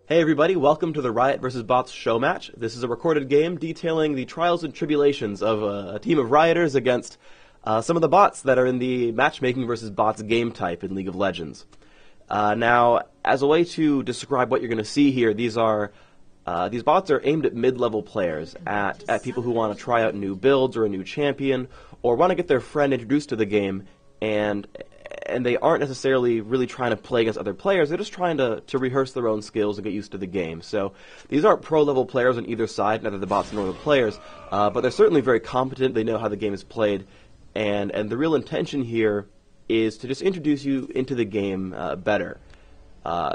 Hey everybody, welcome to the Riot vs. Bots show match. This is a recorded game detailing the trials and tribulations of a team of Rioters against some of the bots that are in the matchmaking versus bots game type in League of Legends. Now, as a way to describe what you're going to see here, these bots are aimed at mid-level players, at people who want to try out new builds or a new champion, or want to get their friend introduced to the game, and they aren't necessarily really trying to play against other players. They're just trying to rehearse their own skills and get used to the game. So these aren't pro-level players on either side, neither the bots nor the players, but they're certainly very competent. They know how the game is played, and the real intention here is to just introduce you into the game better.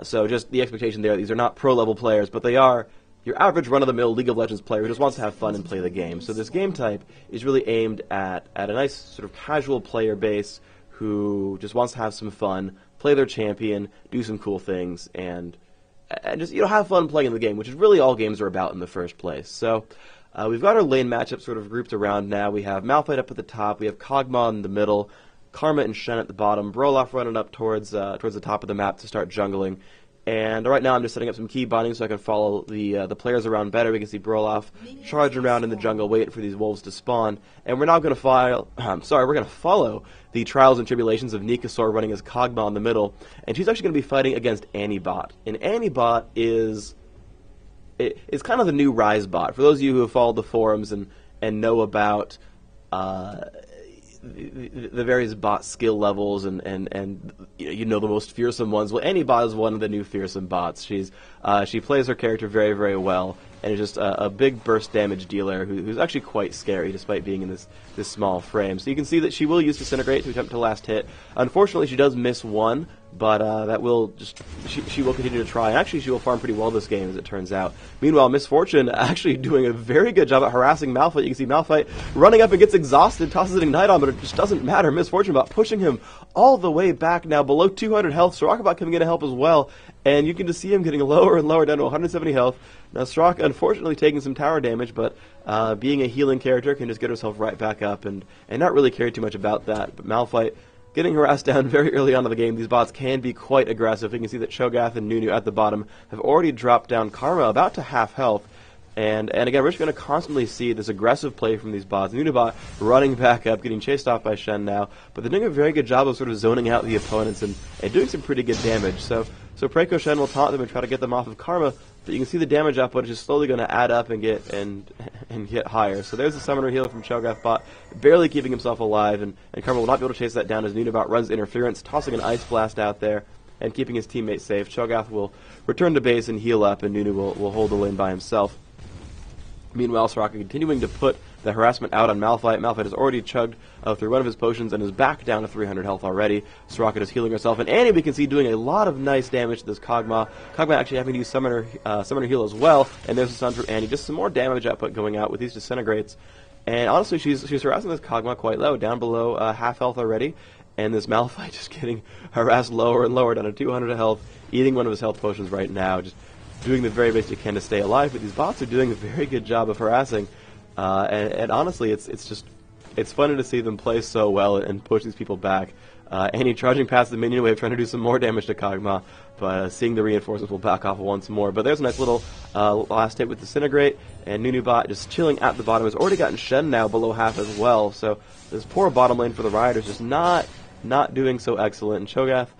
So just the expectation there, these are not pro-level players, but they are your average run-of-the-mill League of Legends player who just wants to have fun and play the game. So this game type is really aimed at a nice sort of casual player base who just wants to have some fun, play their champion, do some cool things, and just have fun playing the game, which is really all games are about in the first place. So we've got our lane matchup sort of grouped around now. We have Malphite up at the top, we have Kog'Maw in the middle, Karma and Shen at the bottom, Brolaf running up towards the top of the map to start jungling. And right now I'm just setting up some key bindings so I can follow the players around better. We can see Brolaf charging around in the jungle, waiting for these wolves to spawn. And we're now going to follow the trials and tribulations of Nikasor running as Kog'Maw in the middle. And she's actually going to be fighting against Annie-Bot. And Annie-Bot is kind of the new Rise bot. For those of you who have followed the forums and know about the various bot skill levels and the most fearsome ones. Well, Annie-Bot is one of the new fearsome bots. She plays her character very, very well, and is just a big burst damage dealer who's actually quite scary despite being in this small frame. So you can see that she will use Disintegrate to attempt to last hit. Unfortunately, she does miss one, but she will continue to try. And actually, she will farm pretty well this game, as it turns out. Meanwhile, Miss Fortune actually doing a very good job at harassing Malphite. You can see Malphite running up and gets exhausted, tosses an Ignite on, but it just doesn't matter. Miss Fortune Bot pushing him all the way back now, below 200 health. Soraka coming in to help as well, and you can just see him getting lower and lower down to 170 health. Now, Soraka unfortunately taking some tower damage, but being a healing character can just get herself right back up and not really care too much about that. But Malphite getting harassed down very early on in the game. These bots can be quite aggressive. You can see that Cho'Gath and Nunu at the bottom have already dropped down Karma about to half health. And again, we're just going to constantly see this aggressive play from these bots. Nunubot running back up, getting chased off by Shen now, but they're doing a very good job of sort of zoning out the opponents and doing some pretty good damage. So Phreak Shen will taunt them and try to get them off of Karma, but you can see the damage output is just slowly going to add up and get higher. So there's the summoner heal from Cho'Gath bot, barely keeping himself alive, and Karma will not be able to chase that down as Nunubot runs interference, tossing an Ice Blast out there and keeping his teammates safe. Cho'Gath will return to base and heal up, and Nunu will hold the lane by himself. Meanwhile, Soraka continuing to put the harassment out on Malphite. Malphite has already chugged through one of his potions and is back down to 300 health already. Soraka is healing herself, and Annie we can see doing a lot of nice damage to this Kog'Maw. Kog'Maw actually having to use summoner heal as well, and there's a stun from Annie. Just some more damage output going out with these Disintegrates. And honestly, she's harassing this Kog'Maw quite low, down below half health already. And this Malphite just getting harassed lower and lower, down to 200 health, eating one of his health potions right now. Just doing the very best you can to stay alive, but these bots are doing a very good job of harassing, and honestly, it's funny to see them play so well and push these people back. Annie charging past the minion wave, trying to do some more damage to Kog'Maw, but seeing the reinforcements will back off once more. But there's a nice little last hit with Disintegrate, and Nunubot just chilling at the bottom. Has already gotten Shen now below half as well, so this poor bottom lane for the Rioters just not doing so excellent. And Cho'Gath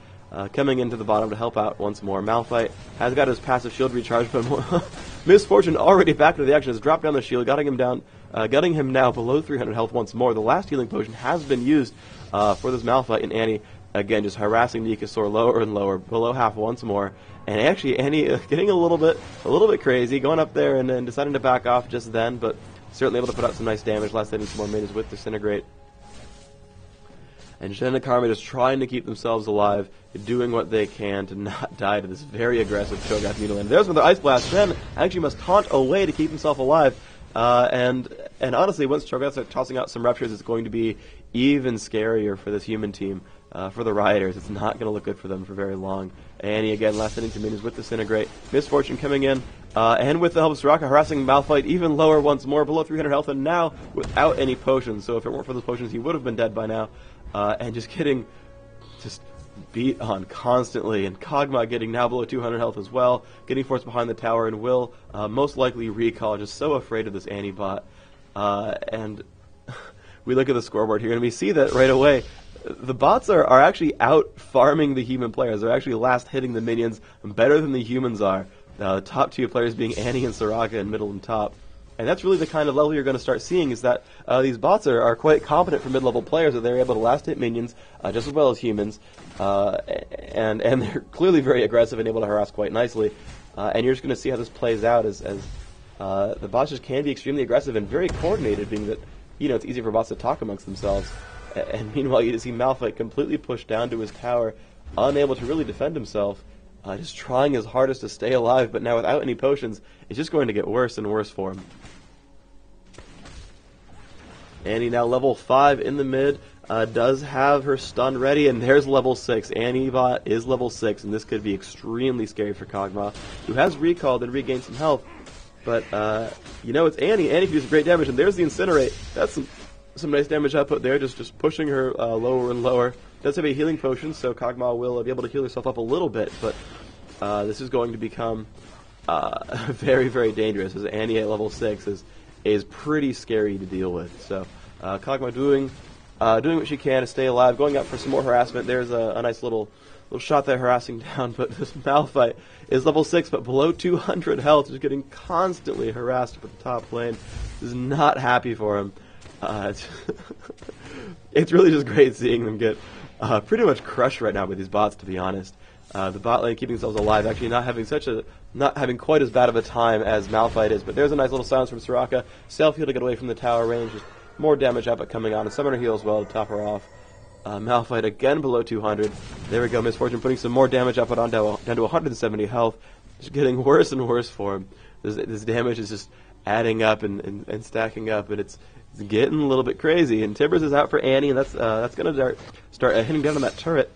coming into the bottom to help out once more. Malphite has got his passive shield recharged, but Miss Fortune already back into the action, has dropped down the shield, getting him now below 300 health once more. The last healing potion has been used for this Malphite, and Annie again just harassing Nikasor lower and lower, below half once more. And actually Annie getting a little bit crazy, going up there and deciding to back off just then, but certainly able to put out some nice damage, last hitting some more minions with Disintegrate. And Shen and Karma just trying to keep themselves alive, doing what they can to not die to this very aggressive Cho'Gath Needle. And there's another Ice Blast. Shen actually must taunt away to keep himself alive. And honestly, once Cho'Gath starts tossing out some ruptures, it's going to be even scarier for this human team. For the Rioters, it's not going to look good for them for very long. Annie again, last hitting some minions with Disintegrate. Miss Fortune coming in, and with the help of Soraka, harassing Malphite even lower once more, below 300 health, and now without any potions. So if it weren't for those potions, he would have been dead by now. And just getting beat on constantly, and Kog'Maw getting now below 200 health as well, getting forced behind the tower, and will most likely recall, just so afraid of this Annie bot. And we look at the scoreboard here, and we see that right away, the bots are actually out farming the human players. They're actually last hitting the minions better than the humans are. The top two players being Annie and Soraka in middle and top. And that's really the kind of level you're going to start seeing, is that these bots are quite competent for mid-level players, that they're able to last hit minions just as well as humans. And they're clearly very aggressive and able to harass quite nicely. And you're just going to see how this plays out as the bots just can be extremely aggressive and very coordinated, being that, it's easy for bots to talk amongst themselves. And meanwhile, you just see Malphite completely pushed down to his tower, unable to really defend himself, just trying his hardest to stay alive, but now without any potions, it's just going to get worse and worse for him. Annie now level 5 in the mid, does have her stun ready, and there's level 6. Annie bot is level 6, and this could be extremely scary for Kog'Maw, who has recalled and regained some health. But, it's Annie. Annie can do some great damage, and there's the Incinerate. That's some nice damage output there, just pushing her lower and lower. Does have a healing potion, so Kog'Maw will be able to heal herself up a little bit, but this is going to become very, very dangerous, as Annie at level 6 is pretty scary to deal with. So Kog'Maw doing what she can to stay alive, going up for some more harassment. There's a nice little shot there harassing down, but this Malphite is level 6, but below 200 health, just getting constantly harassed with the top lane. This is not happy for him. It's really just great seeing them get pretty much crushed right now with these bots, to be honest. The bot lane keeping themselves alive, actually not having quite as bad of a time as Malphite is. But there's a nice little silence from Soraka. Self-heal to get away from the tower range. Just more damage output coming on. And Summoner heal as well to top her off. Malphite again below 200. There we go, Misfortune putting some more damage output on down to 170 health. Just getting worse and worse for him. This damage is just adding up and stacking up, and it's getting a little bit crazy. And Tibbers is out for Annie, and that's going to start hitting down on that turret.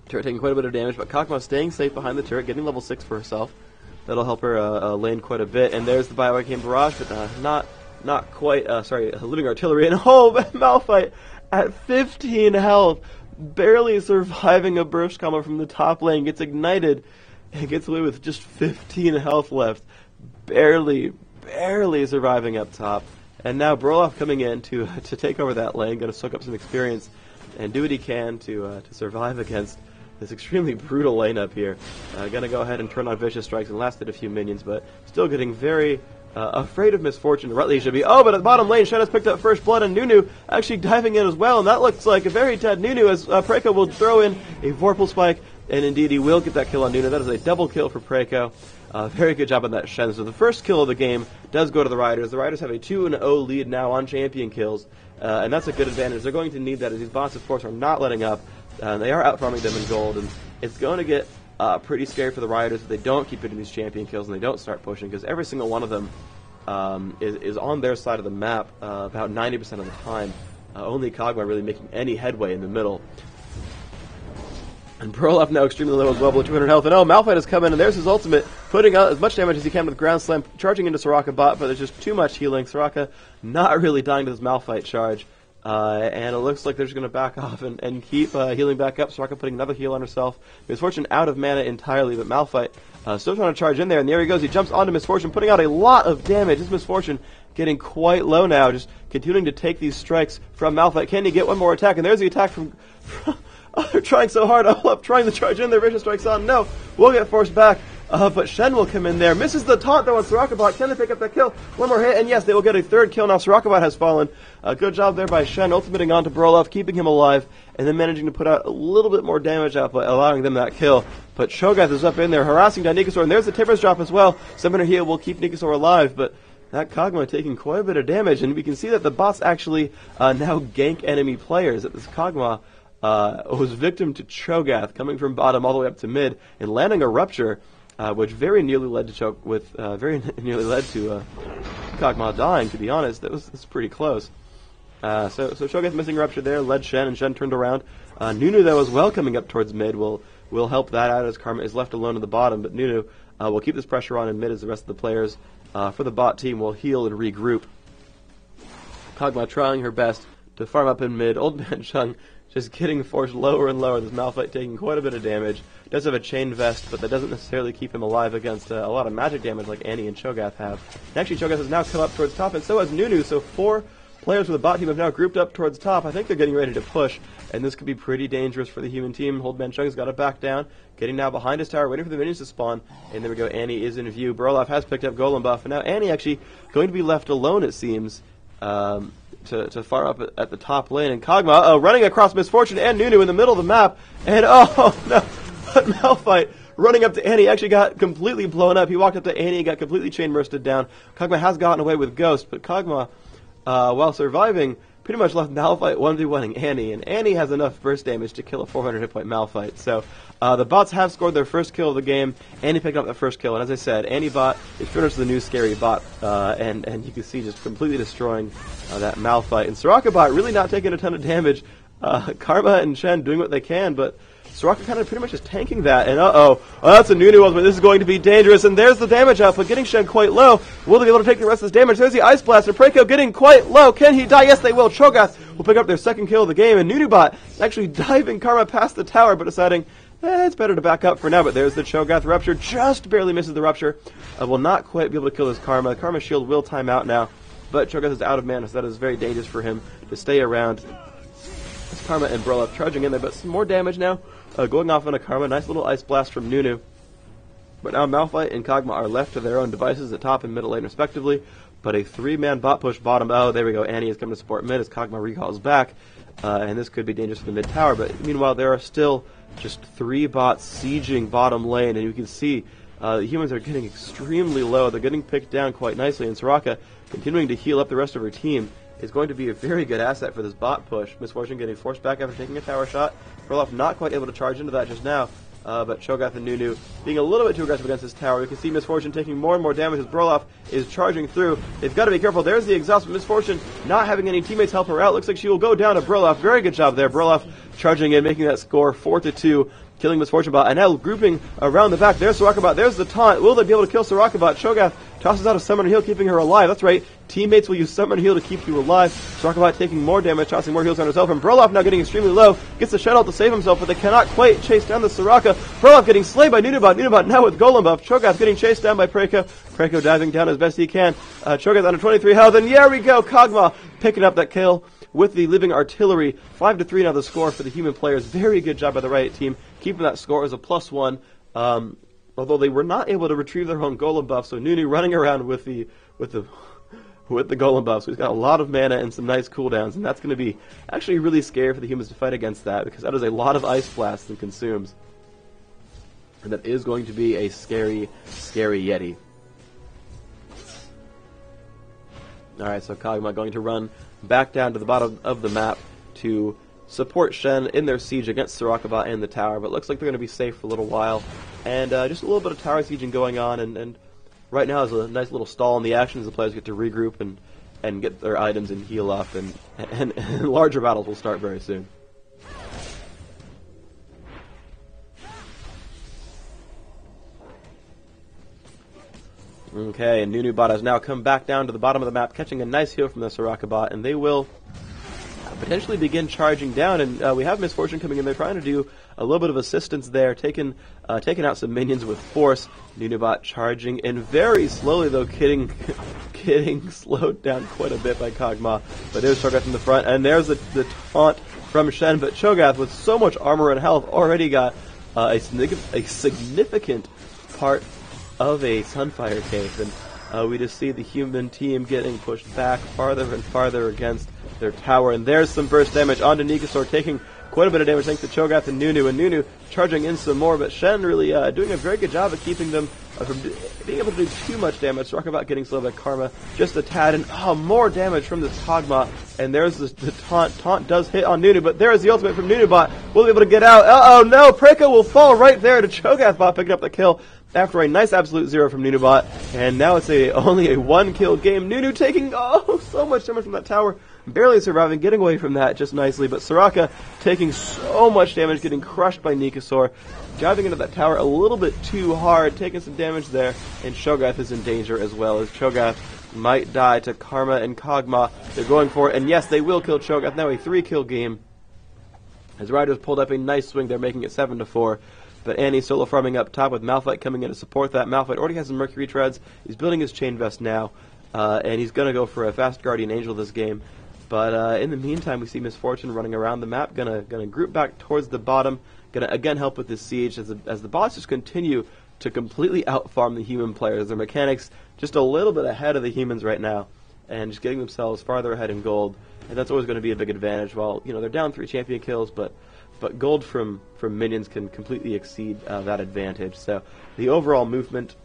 Turret taking quite a bit of damage, but Kog'Maw staying safe behind the turret, getting level 6 for herself. That'll help her lane quite a bit. And there's the Bioarcane Barrage, but not quite, Living Artillery. And Malphite at 15 health, barely surviving a burst combo from the top lane, gets ignited and gets away with just 15 health left. Barely surviving up top. And now Broloff coming in to take over that lane, going to soak up some experience and do what he can to survive against this extremely brutal lane up here. Going to go ahead and turn on Vicious Strikes and last hit a few minions, but still getting very afraid of Misfortune. Rightly he should be. Oh, but at the bottom lane, Shadow's picked up first blood, and Nunu actually diving in as well, and that looks like a very dead Nunu, as Preco will throw in a Vorpal Spike, and indeed he will get that kill on Nunu. That is a double kill for Preco. Very good job on that Shen. So the first kill of the game does go to the Rioters. The Rioters have a 2-0 lead now on champion kills, and that's a good advantage. They're going to need that, as these bots, of course, are not letting up. They are out-farming them in gold, and it's going to get pretty scary for the Rioters if they don't keep getting these champion kills and they don't start pushing, because every single one of them is on their side of the map about 90% of the time. Only Kog'Maw really making any headway in the middle. And Broloff now extremely low as well, below 200 health. And Malphite has come in, and there's his ultimate, putting out as much damage as he can with Ground Slam, charging into Soraka bot, but there's just too much healing. Soraka not really dying to this Malphite charge. And it looks like they're just going to back off and keep healing back up. Soraka putting another heal on herself. Misfortune out of mana entirely, but Malphite still trying to charge in there. And there he goes. He jumps onto Misfortune, putting out a lot of damage. This Misfortune getting quite low now, just continuing to take these strikes from Malphite. Can he get one more attack? And there's the attack from... they're trying so hard. Olaf trying to charge in there. Vicious Strikes on. No. We'll get forced back. But Shen will come in there. Misses the taunt, though, on Sorakabot. Can they pick up that kill? One more hit, and yes, they will get a third kill. Now Sorakabot has fallen. Good job there by Shen, ultimating onto Broloff, keeping him alive, and then managing to put out a little bit more damage output, allowing them that kill. But Shogath is up in there, harassing down Nikasor, and there's the Tibbers drop as well. Summoner heal will keep Nikasor alive, but that Kog'Maw taking quite a bit of damage, and we can see that the bots actually now gank enemy players. That this Kog'Maw was victim to Cho'Gath, coming from bottom all the way up to mid, and landing a Rupture, which very nearly led to Kog'Maw dying. To be honest, that's pretty close. So Cho'Gath missing Rupture there, led Shen, and Shen turned around. Nunu, though, as well, coming up towards mid will help that out, as Karma is left alone at the bottom. But Nunu will keep this pressure on in mid, as the rest of the players for the bot team will heal and regroup. Kog'Maw trying her best to farm up in mid. Old Man Chung just getting forced lower and lower. This Malphite taking quite a bit of damage. Does have a chain vest, but that doesn't necessarily keep him alive against a lot of magic damage like Annie and Cho'Gath have. And actually, Cho'Gath has now come up towards top, and so has Nunu, so 4 players with the bot team have now grouped up towards top. I think they're getting ready to push, and this could be pretty dangerous for the human team. Holdman Chung's got to back down, getting now behind his tower, waiting for the minions to spawn, and there we go, Annie is in view. Broloff has picked up Golem buff, and now Annie actually going to be left alone, it seems, to far up at the top lane, and Kog'Maw running across Misfortune and Nunu in the middle of the map, and oh no, but Malphite running up to Annie actually got completely blown up. He walked up to Annie and got completely chain bursted down. Kog'Maw has gotten away with Ghost, but Kog'Maw, while surviving, pretty much left Malphite 1v1ing Annie, and Annie has enough burst damage to kill a 400 hit point Malphite. So the bots have scored their first kill of the game. Annie picked up that first kill, and as I said, Annie bot is pretty much the new scary bot, and you can see just completely destroying that Malphite. And Soraka bot really not taking a ton of damage. Karma and Shen doing what they can, but Soraka kind of pretty much just tanking that, and that's a Nunu ultimate. This is going to be dangerous, and there's the damage output, getting Shen quite low. Will they be able to take the rest of this damage? There's the Ice Blast, and Phreak getting quite low. Can he die? Yes, they will. Cho'Gath will pick up their second kill of the game, and Nunubot actually diving Karma past the tower, but deciding, it's better to back up for now. But there's the Cho'Gath Rupture, just barely misses the Rupture. Will not quite be able to kill his Karma. Karma shield will time out now, but Cho'Gath is out of mana, so that is very dangerous for him to stay around. Karma and Broloff charging in there, but some more damage now. Going off on a Karma, nice little Ice Blast from Nunu. But now Malphite and Kog'Maw are left to their own devices at top and middle lane respectively. But a 3-man bot push bottom. Oh, there we go. Annie is coming to support mid as Kog'Maw recalls back. And this could be dangerous for the mid tower. But meanwhile, there are still just 3 bots sieging bottom lane. And you can see the humans are getting extremely low. They're getting picked down quite nicely. And Soraka, continuing to heal up the rest of her team, is going to be a very good asset for this bot push. Misfortune getting forced back after taking a tower shot. Broloff not quite able to charge into that just now, but Cho'Gath and Nunu being a little bit too aggressive against this tower. We can see Misfortune taking more and more damage as Broloff is charging through. They've got to be careful. There's the exhaust, but Misfortune not having any teammates help her out. Looks like she will go down to Broloff. Very good job there. Broloff charging in, making that score 4-2. Killing Misfortune bot, and now grouping around the back. There's Soraka bot. There's the taunt. Will they be able to kill Soraka bot? Cho'Gath tosses out a Summon Heal, keeping her alive. That's right. Teammates will use Summon Heal to keep you alive. Soraka bot taking more damage, tossing more heals on herself, and Broloff now getting extremely low. Gets the Shadow to save himself, but they cannot quite chase down the Soraka. Broloff getting slayed by Nunubot. Nunubot now with Golem buff. Cho'Gath getting chased down by Phreak. Phreak diving down as best he can. Cho'Gath under 23 health, and there we go. Kog'Maw picking up that kill with the Living Artillery. 5-3 now the score for the human players. Very good job by the Riot team, keeping that score as a +1. Although they were not able to retrieve their own Golem buff, so Nunu running around with the Golem buff. So he's got a lot of mana and some nice cooldowns, and that's going to be actually really scary for the humans to fight against that, because that is a lot of Ice Blasts and consumes. And that is going to be a scary, scary Yeti. Alright, so Kog'Maw going to run back down to the bottom of the map to support Shen in their siege against Soraka bot and the tower, but looks like they're going to be safe for a little while. And just a little bit of tower sieging going on, and right now is a nice little stall in the action as the players get to regroup and get their items and heal up, and larger battles will start very soon. Okay, and Nunu bot has now come back down to the bottom of the map, catching a nice heal from the Soraka bot, and they will potentially begin charging down. And we have Misfortune coming in. They're trying to do a little bit of assistance there, taking out some minions with force. Nunu bot charging in very slowly, though, getting slowed down quite a bit by Kog'Maw. But there's Cho'Gath in the front, and there's the taunt from Shen. But Cho'Gath, with so much armor and health, already got a significant part of a Sunfire cave, and we just see the human team getting pushed back farther and farther against their tower, and there's some burst damage onto Nikasaur, taking quite a bit of damage thanks to Cho'Gath and Nunu charging in some more, but Shen really doing a very good job of keeping them from being able to do too much damage. Soraka bot getting slowed by Karma just a tad, and more damage from this Kog'Maw, and there's the taunt. Taunt does hit on Nunu, but there is the ultimate from Nunubot. Will be able to get out. No, Phreak will fall right there to Cho'Gath bot, picking up the kill after a nice absolute 0 from Nunubot, and now it's only a 1-kill game. Nunu taking so much damage from that tower, barely surviving, getting away from that just nicely, but Soraka taking so much damage, getting crushed by Nikasaur, driving into that tower a little bit too hard, taking some damage there, and Cho'Gath is in danger as well, as Cho'Gath might die to Karma and Kog'Maw. They're going for it, and yes, they will kill Cho'Gath. Now a 3-kill game. As Rioterz pulled up a nice swing there, making it 7-4. But Annie solo farming up top with Malphite coming in to support that. Malphite already has some Mercury Treads. He's building his Chain Vest now, and he's going to go for a fast Guardian Angel this game. But in the meantime, we see Misfortune running around the map, gonna group back towards the bottom, gonna again help with this siege as the bots just continue to completely outfarm the human players. Their mechanics just a little bit ahead of the humans right now, and just getting themselves farther ahead in gold, and that's always going to be a big advantage. While they're down 3 champion kills, but gold from minions can completely exceed that advantage. So the overall movement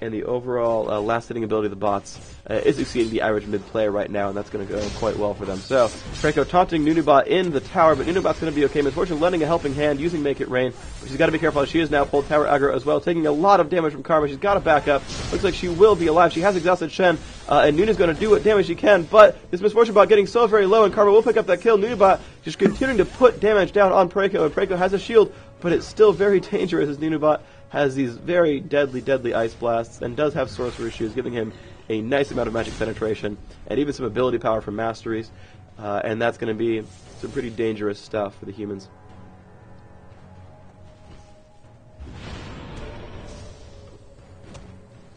and the overall last-hitting ability of the bots is exceeding the average mid-player right now, and that's going to go quite well for them. So, Phreak taunting Nunubot in the tower, but Nunubot's going to be okay. Misfortune lending a helping hand, using Make It Rain, but she's got to be careful. She is now pulled tower aggro as well, taking a lot of damage from Karma. She's got to back up. Looks like she will be alive. She has exhausted Shen, and Nuna's going to do what damage she can, but this Misfortune bot getting so very low, and Karma will pick up that kill. Nunubot just continuing to put damage down on Phreak, and Phreak has a shield, but it's still very dangerous as Nunubot has these very deadly ice blasts and does have sorcerer shoes, giving him a nice amount of magic penetration and even some ability power from masteries, and that's going to be some pretty dangerous stuff for the humans.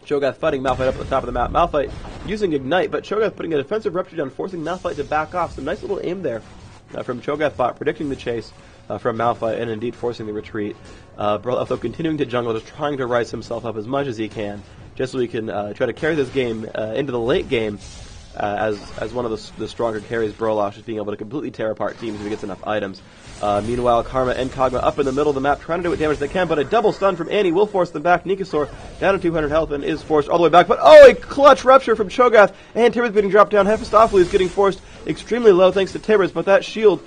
Cho'Gath fighting Malphite up at the top of the map. Malphite using Ignite, but Cho'Gath putting a defensive rupture down, forcing Malphite to back off. Some nice little aim there from Cho'Gath bot, predicting the chase from Malphite and indeed forcing the retreat. Brolaf, though, continuing to jungle, just trying to rise himself up as much as he can, just so he can try to carry this game into the late game as one of the stronger carries. Brolaf just being able to completely tear apart teams if he gets enough items. Meanwhile, Karma and Kog'Maw up in the middle of the map, trying to do what damage they can, but a double stun from Annie will force them back. Nikasaur down to 200 health and is forced all the way back, but a clutch rupture from Cho'Gath, and Tibbers being dropped down. Hephaestus is getting forced extremely low thanks to Tibbers, but that shield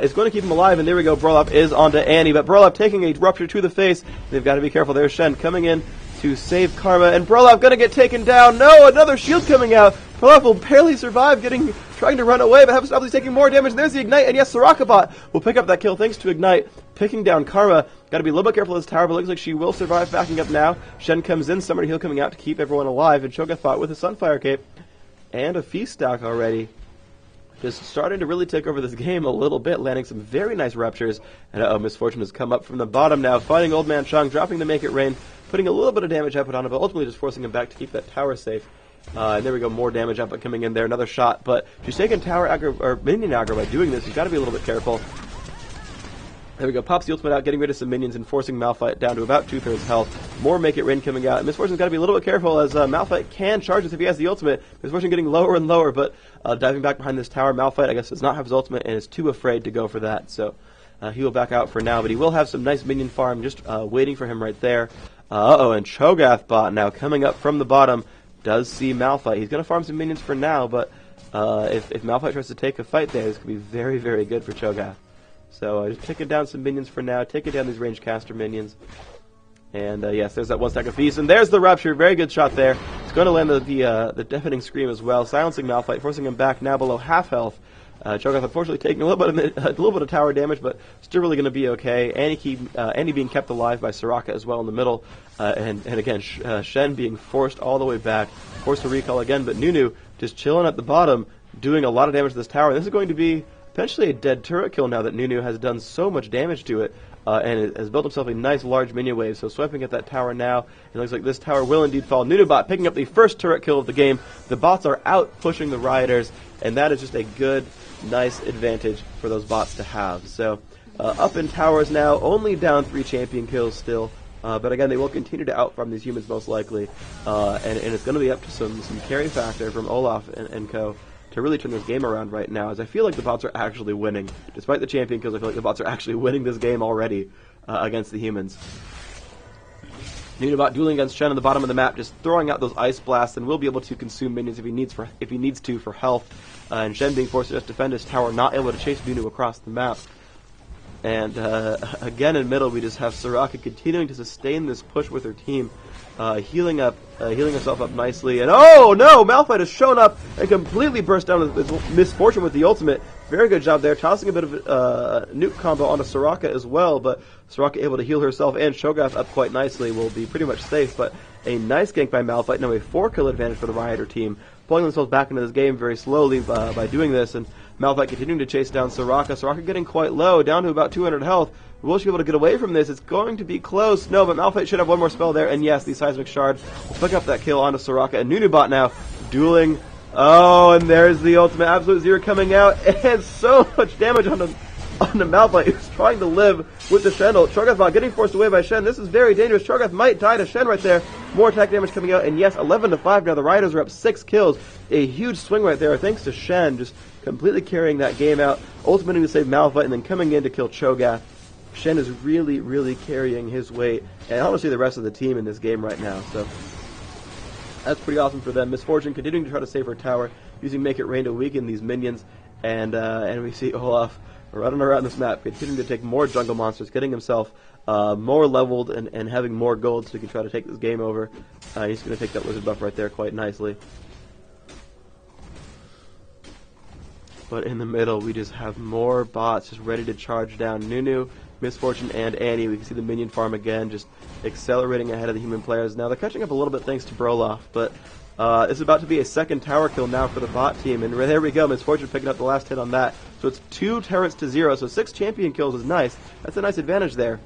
is going to keep him alive, and there we go. Brolaf is onto Annie, but Brolaf taking a rupture to the face. They've got to be careful. There's Shen coming in to save Karma, and Brolaf going to get taken down. No, another shield coming out. Brolaf will barely survive, trying to run away, but Hephaestus is taking more damage. There's the Ignite, and yes, Soraka will pick up that kill thanks to Ignite, picking down Karma. Got to be a little bit careful of this tower, but looks like she will survive, backing up now. Shen comes in, Summoner Heal coming out to keep everyone alive, and Cho'Gath with a Sunfire Cape and a Feast Stack already. Just starting to really take over this game a little bit, landing some very nice ruptures. And Misfortune has come up from the bottom now, fighting Old Man Chung, dropping the Make It Rain, putting a little bit of damage output on it, but ultimately just forcing him back to keep that tower safe. And there we go, more damage output coming in there, another shot, but she's taking tower aggro, or minion aggro by doing this. You've got to be a little bit careful. There we go, pops the ultimate out, getting rid of some minions and forcing Malphite down to about 2/3 health. More Make It Rain coming out. Misfortune's got to be a little bit careful as Malphite can charge this if he has the ultimate. Misfortune getting lower and lower, but diving back behind this tower. Malphite, I guess, does not have his ultimate and is too afraid to go for that, so he will back out for now, but he will have some nice minion farm just waiting for him right there. And Cho'Gath bot now coming up from the bottom does see Malphite. He's going to farm some minions for now, but if Malphite tries to take a fight there, this could be very, very good for Cho'Gath. So just taking down some minions for now, taking down these ranged caster minions. And yes, there's that one stack of feast, and there's the rupture. Very good shot there. It's going to land the deafening scream as well, silencing Malphite, forcing him back now below half health. Cho'Gath unfortunately taking a little bit of tower damage, but still really going to be okay. Annie being kept alive by Soraka as well in the middle, and again Shen being forced all the way back, forced to recall again. But Nunu just chilling at the bottom, doing a lot of damage to this tower. This is going to be potentially a dead turret kill now that Nunu has done so much damage to it, and it has built himself a nice large minion wave. So swiping at that tower now, it looks like this tower will indeed fall. Nunubot picking up the first turret kill of the game. The bots are out pushing the Rioters, and that is just a good, nice advantage for those bots to have. So up in towers now, only down 3 champion kills still. But again, they will continue to outfarm these humans most likely, and it's going to be up to some carry factor from Olaf and co. to really turn this game around right now, as I feel like the bots are actually winning. Despite the champion kills, I feel like the bots are actually winning this game already against the humans. Nunubot dueling against Shen on the bottom of the map, just throwing out those ice blasts, and will be able to consume minions if he needs to for health. And Shen being forced to just defend his tower, not able to chase Nunu across the map. And again in middle, we just have Soraka continuing to sustain this push with her team, healing herself up nicely. And oh no, Malphite has shown up and completely burst down with Misfortune with the ultimate. Very good job there, tossing a bit of a nuke combo onto Soraka as well, but Soraka able to heal herself, and Cho'Gath up quite nicely, will be pretty much safe. But a nice gank by Malphite, now a 4-kill advantage for the Rioter team. pulling themselves back into this game very slowly by doing this, and Malphite continuing to chase down Soraka. Soraka getting quite low, down to about 200 health. Will she be able to get away from this? It's going to be close. No, but Malphite should have one more spell there, and yes, the Seismic Shard will pick up that kill onto Soraka, and Nunubot now dueling. Oh, and there's the ultimate Absolute Zero coming out, and so much damage onto Malphite, who's trying to live with the Shen ult. Cho'Gath getting forced away by Shen. This is very dangerous. Cho'Gath might die to Shen right there. More attack damage coming out, and yes, 11-5 now. The Rioters are up 6 kills. A huge swing right there, thanks to Shen, just completely carrying that game out, ultimately to save Malphite, and then coming in to kill Cho'Gath. Shen is really, really carrying his weight, and honestly the rest of the team in this game right now, so that's pretty awesome for them. Misfortune continuing to try to save her tower, using Make It Rain to weaken these minions, and we see Olaf running around this map, continuing to take more jungle monsters, getting himself more leveled and having more gold so he can try to take this game over. He's going to take that wizard buff right there quite nicely. But in the middle, we just have more bots just ready to charge down Nunu, Misfortune, and Annie. We can see the minion farm again, just accelerating ahead of the human players. Now, they're catching up a little bit thanks to Broloff, but it's about to be a second tower kill now for the bot team. And there we go, Misfortune picking up the last hit on that. So it's 2 turrets to 0, so 6 champion kills is nice. That's a nice advantage there.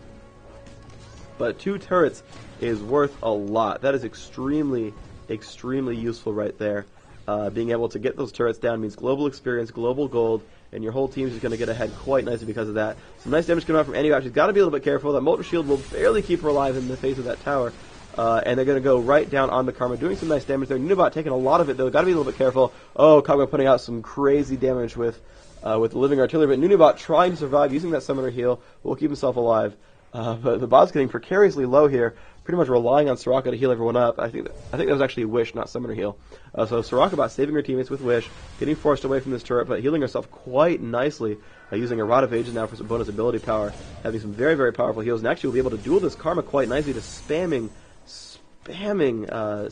But 2 turrets is worth a lot. That is extremely, extremely useful right there. Being able to get those turrets down means global experience, global gold, and your whole team is going to get ahead quite nicely because of that. Some nice damage coming out from Annie. She's got to be a little bit careful. That Molten Shield will barely keep her alive in the face of that tower. And they're going to go right down on the Karma, doing some nice damage there. Nunubot taking a lot of it, though. Got to be a little bit careful. Oh, Kagura putting out some crazy damage with the Living Artillery, but Nunubot trying to survive, using that Summoner Heal, will keep himself alive. But the bot's getting precariously low here, pretty much relying on Soraka to heal everyone up. I think that was actually Wish, not Summoner Heal. So Soraka bot saving her teammates with Wish, getting forced away from this turret, but healing herself quite nicely, using a Rod of Ages now for some bonus ability power, having some very, very powerful heals, and actually will be able to duel this Karma quite nicely, just spamming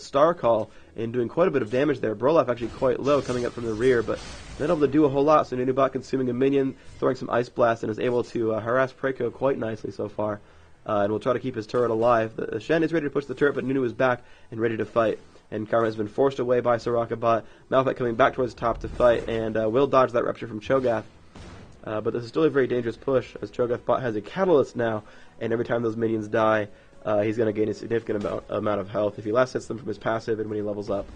Star Call and doing quite a bit of damage there. Broloff actually quite low coming up from the rear, but not able to do a whole lot, so Nunubot consuming a minion, throwing some Ice Blast, and is able to harass Phreak quite nicely so far. And will try to keep his turret alive. The Shen is ready to push the turret, but Nunu is back and ready to fight. And Karma has been forced away by Soraka bot. Malphite coming back towards the top to fight, and will dodge that Rupture from Cho'Gath. But this is still a very dangerous push, as Cho'Gath bot has a Catalyst now, and every time those minions die, he's going to gain a significant amount of health if he last hits them from his passive and when he levels up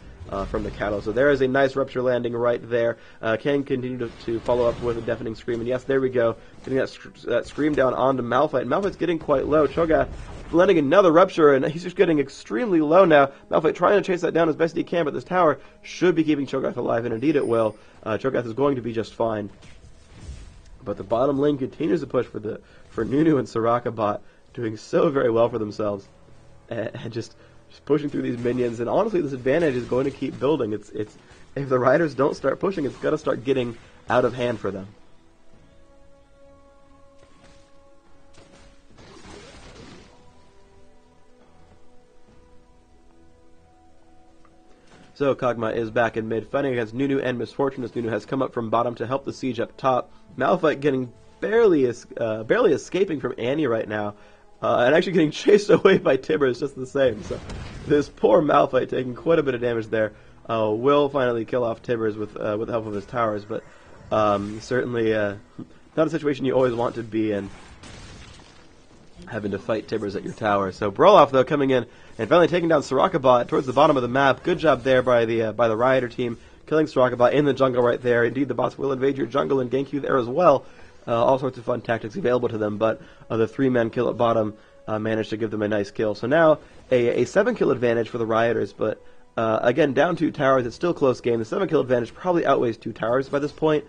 from the Catalyst. So there is a nice Rupture landing right there. Can continue to follow up with a Deafening Scream, and yes, there we go, getting that Scream down onto Malphite. And Malphite's getting quite low. Cho'Gath landing another Rupture, and he's just getting extremely low now. Malphite trying to chase that down as best he can, but this tower should be keeping Cho'Gath alive, and indeed it will. Cho'Gath is going to be just fine. But the bottom lane continues to push for Nunu and Soraka bot, doing so very well for themselves, and just pushing through these minions. And honestly, this advantage is going to keep building. It's if the Riders don't start pushing, it's got to start getting out of hand for them. So Kog'Maw is back in mid, fighting against Nunu and Misfortune, as Nunu has come up from bottom to help the siege up top. Malphite getting barely escaping from Annie right now. And actually getting chased away by Tibbers just the same. So this poor Malphite taking quite a bit of damage there. Will finally kill off Tibbers with the help of his towers, but certainly not a situation you always want to be in, having to fight Tibbers at your tower. So Broloff, though, coming in and finally taking down Soraka bot towards the bottom of the map. Good job there by the Rioter team, killing Soraka bot in the jungle right there. Indeed, the bots will invade your jungle and gank you there as well. All sorts of fun tactics available to them, but the 3-man kill at bottom managed to give them a nice kill. So now a 7-kill advantage for the Rioters, but again, down 2 towers, it's still a close game. The 7-kill advantage probably outweighs 2 towers by this point,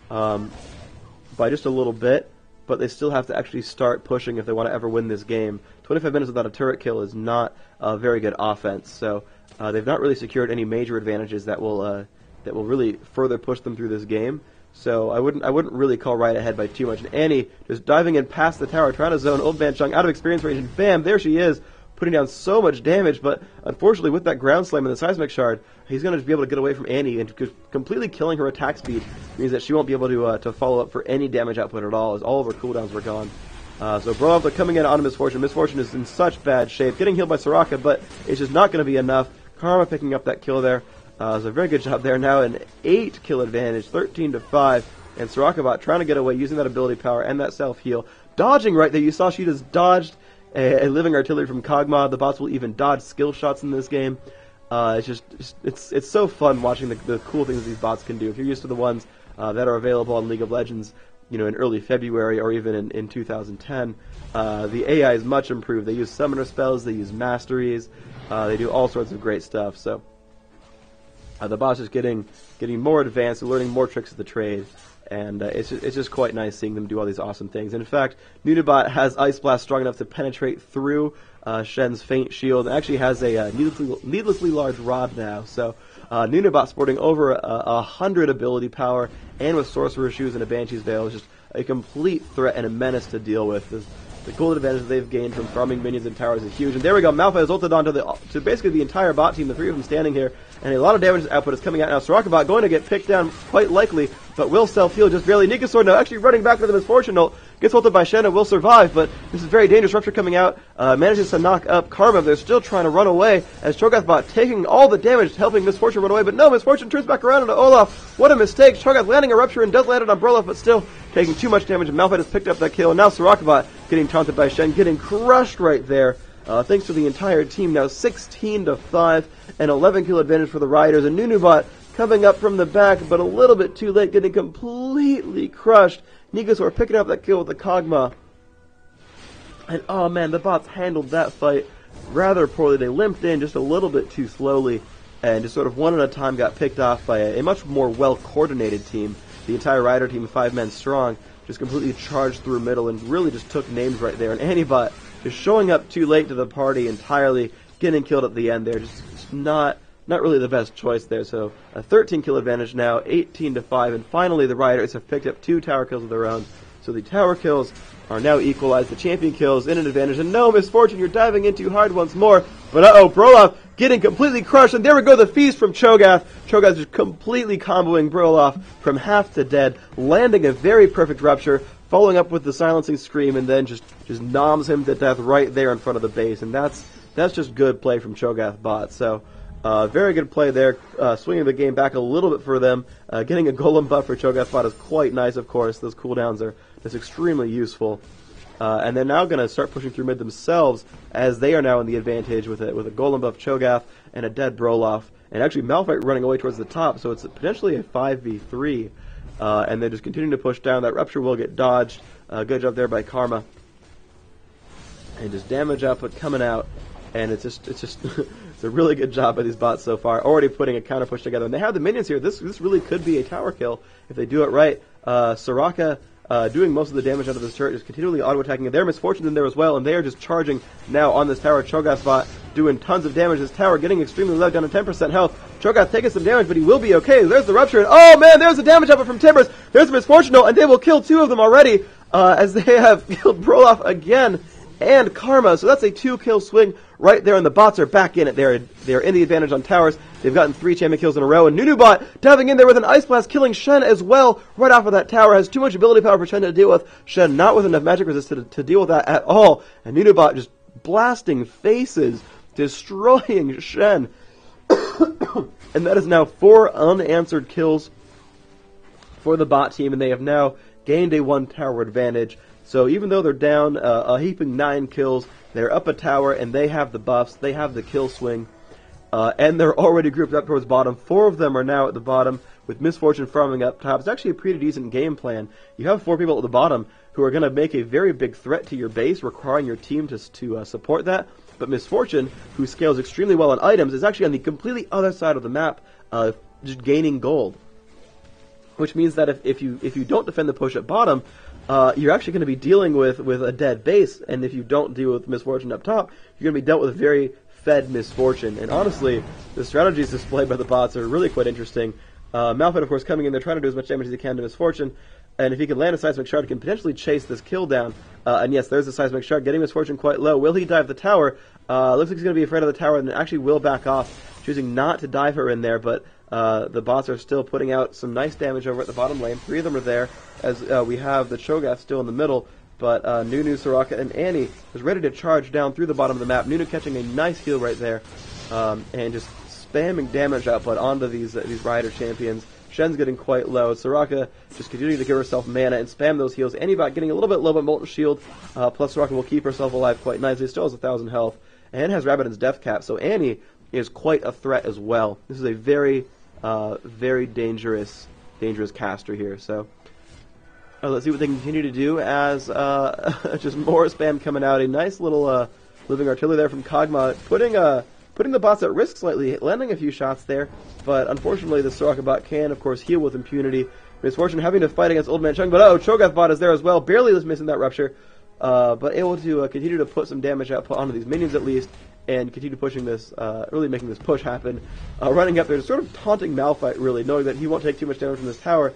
by just a little bit, but they still have to actually start pushing if they want to ever win this game. 25 minutes without a turret kill is not a very good offense, so they've not really secured any major advantages that will really further push them through this game. So I wouldn't really call right ahead by too much. And Annie just diving in past the tower, trying to zone Old Man Chung out of experience range, and bam, there she is, putting down so much damage. But unfortunately, with that ground slam and the Seismic Shard, he's going to be able to get away from Annie, and completely killing her attack speed means that she won't be able to follow up for any damage output at all, as all of her cooldowns were gone. So Broloff coming in on Misfortune. Misfortune is in such bad shape, getting healed by Soraka, but it's just not going to be enough. Karma picking up that kill there. So a very good job there. Now an 8 kill advantage, 13-5, and Sorakabot trying to get away using that ability power and that self-heal. Dodging right there. You saw she just dodged a living artillery from Kog'Maw. The bots will even dodge skill shots in this game. It's so fun watching the cool things these bots can do. If you're used to the ones that are available on League of Legends, in early February or even in 2010, the AI is much improved. They use summoner spells, they use masteries, they do all sorts of great stuff. So the bots is getting more advanced, and learning more tricks of the trade. And it's just quite nice seeing them do all these awesome things. And in fact, Nunabot has Ice Blast strong enough to penetrate through Shen's Faint Shield, and actually has a needlessly large rod now. So Nunabot sporting over 100 ability power, and with Sorcerer's Shoes and a Banshee's Veil, is just a complete threat and a menace to deal with. The gold advantage they've gained from farming minions and towers is huge. And there we go, Malphite has ulted onto to basically the entire bot team, the three of them standing here, and a lot of damage output is coming out now. Sorakabot going to get picked down quite likely, but will self-heal just barely. Nikasaur now actually running back into the Misfortune ult, gets ulted by Shen and will survive, but this is very dangerous. Rupture coming out, manages to knock up Karma. They're still trying to run away, as Cho'Gath taking all the damage, helping Misfortune run away, but no, Misfortune turns back around into Olaf. What a mistake. Cho'Gath landing a Rupture and does land it on Brolaf, but still taking too much damage, and Malphite has picked up that kill, and now Sorakabot getting taunted by Shen, getting crushed right there. Thanks to the entire team, now 16-5, and 11 kill advantage for the Riders, and Nunabot coming up from the back, but a little bit too late, getting completely crushed. Nikasaur picking up that kill with the Kog'Maw. And oh man, the bots handled that fight rather poorly. They limped in just a little bit too slowly, and just sort of one at a time got picked off by a much more well-coordinated team. The entire Rider team, 5 men strong, just completely charged through middle and really just took names right there. And Antibot just showing up too late to the party entirely, getting killed at the end there. Just not really the best choice there. So a 13 kill advantage now, 18-5, and finally the Riders have picked up 2 tower kills of their own. So the tower kills are now equalized. The champion kills in an advantage, and no, Misfortune, you're diving in too hard once more. But Brolaf getting completely crushed, and there we go, the feast from Cho'Gath. Cho'Gath just completely comboing Brolaf from half to dead, landing a very perfect Rupture, following up with the silencing Scream, and then just noms him to death right there in front of the base. And that's just good play from Cho'Gath bot. So very good play there, swinging the game back a little bit for them. Getting a Golem buff for Cho'Gath bot is quite nice, of course. Those cooldowns are just extremely useful. And they're now going to start pushing through mid themselves, as they are now in the advantage with a Golem buff Cho'Gath and a dead Brolaf. And actually Malphite running away towards the top, so it's potentially a 5v3. And they're just continuing to push down. That Rupture will get dodged. Good job there by Karma. And just damage output coming out. And it's just it's a really good job by these bots so far. Already putting a counter push together. And they have the minions here. This really could be a tower kill if they do it right. Soraka doing most of the damage out of this turret, just continually auto-attacking. Their Misfortune in there as well, and they are just charging now on this tower. Cho'Gath bot doing tons of damage. This tower getting extremely low, down to 10% health. Cho'Gath taking some damage, but he will be okay. There's the Rupture, and oh man, there's the damage output from Timbers. There's the Misfortune, and they will kill 2 of them already, as they have killed Brolaf again and Karma. So that's a 2-kill swing right there, and the bots are back in it. They're in the advantage on towers. They've gotten 3 champion kills in a row, and Nunabot diving in there with an Ice Blast, killing Shen as well right off of that tower. Has too much ability power for Shen to deal with. Shen not with enough magic resist to deal with that at all, and Nunabot just blasting faces, destroying Shen. And that is now 4 unanswered kills for the bot team, and they have now gained a 1 tower advantage. So even though they're down a heaping 9 kills, they're up a tower, and they have the buffs, they have the kill swing, and they're already grouped up towards bottom. 4 of them are now at the bottom, with Misfortune farming up top. It's actually a pretty decent game plan. You have 4 people at the bottom who are going to make a very big threat to your base, requiring your team to support that. But Misfortune, who scales extremely well on items, is actually on the completely other side of the map, just gaining gold. Which means that if you don't defend the push at bottom, you're actually going to be dealing with a dead base, and if you don't deal with Misfortune up top, you're going to be dealt with very fed Misfortune. And honestly, the strategies displayed by the bots are really quite interesting. Malphite, of course, coming in there trying to do as much damage as he can to Misfortune, and if he can land a Seismic Shard, he can potentially chase this kill down. And yes, there's a Seismic Shard, getting Misfortune quite low. Will he dive the tower? Looks like he's going to be afraid of the tower and actually will back off, choosing not to dive her in there, but the bots are still putting out some nice damage over at the bottom lane. 3 of them are there, as we have the Cho'Gath still in the middle, but Nunu, Soraka, and Annie is ready to charge down through the bottom of the map. Nunu catching a nice heal right there, and just spamming damage output onto these Rider champions. Shen's getting quite low. Soraka just continuing to give herself mana and spam those heals. Anybot getting a little bit low, but Molten Shield, plus Soraka will keep herself alive quite nicely. Still has 1,000 health, and has Rabbidan's death cap, so Annie is quite a threat as well. This is a very, very dangerous caster here, so let's see what they continue to do as just more spam coming out. A nice little living artillery there from Kog'Maw, putting the bots at risk slightly, landing a few shots there, but unfortunately the Soraka bot can, of course, heal with impunity. Misfortune having to fight against Old Man Chung, but Cho'Gath bot is there as well, barely was missing that rupture, but able to continue to put some damage output onto these minions at least, and continue pushing this, really making this push happen. Running up there, just sort of taunting Malphite, really, knowing that he won't take too much damage from this tower,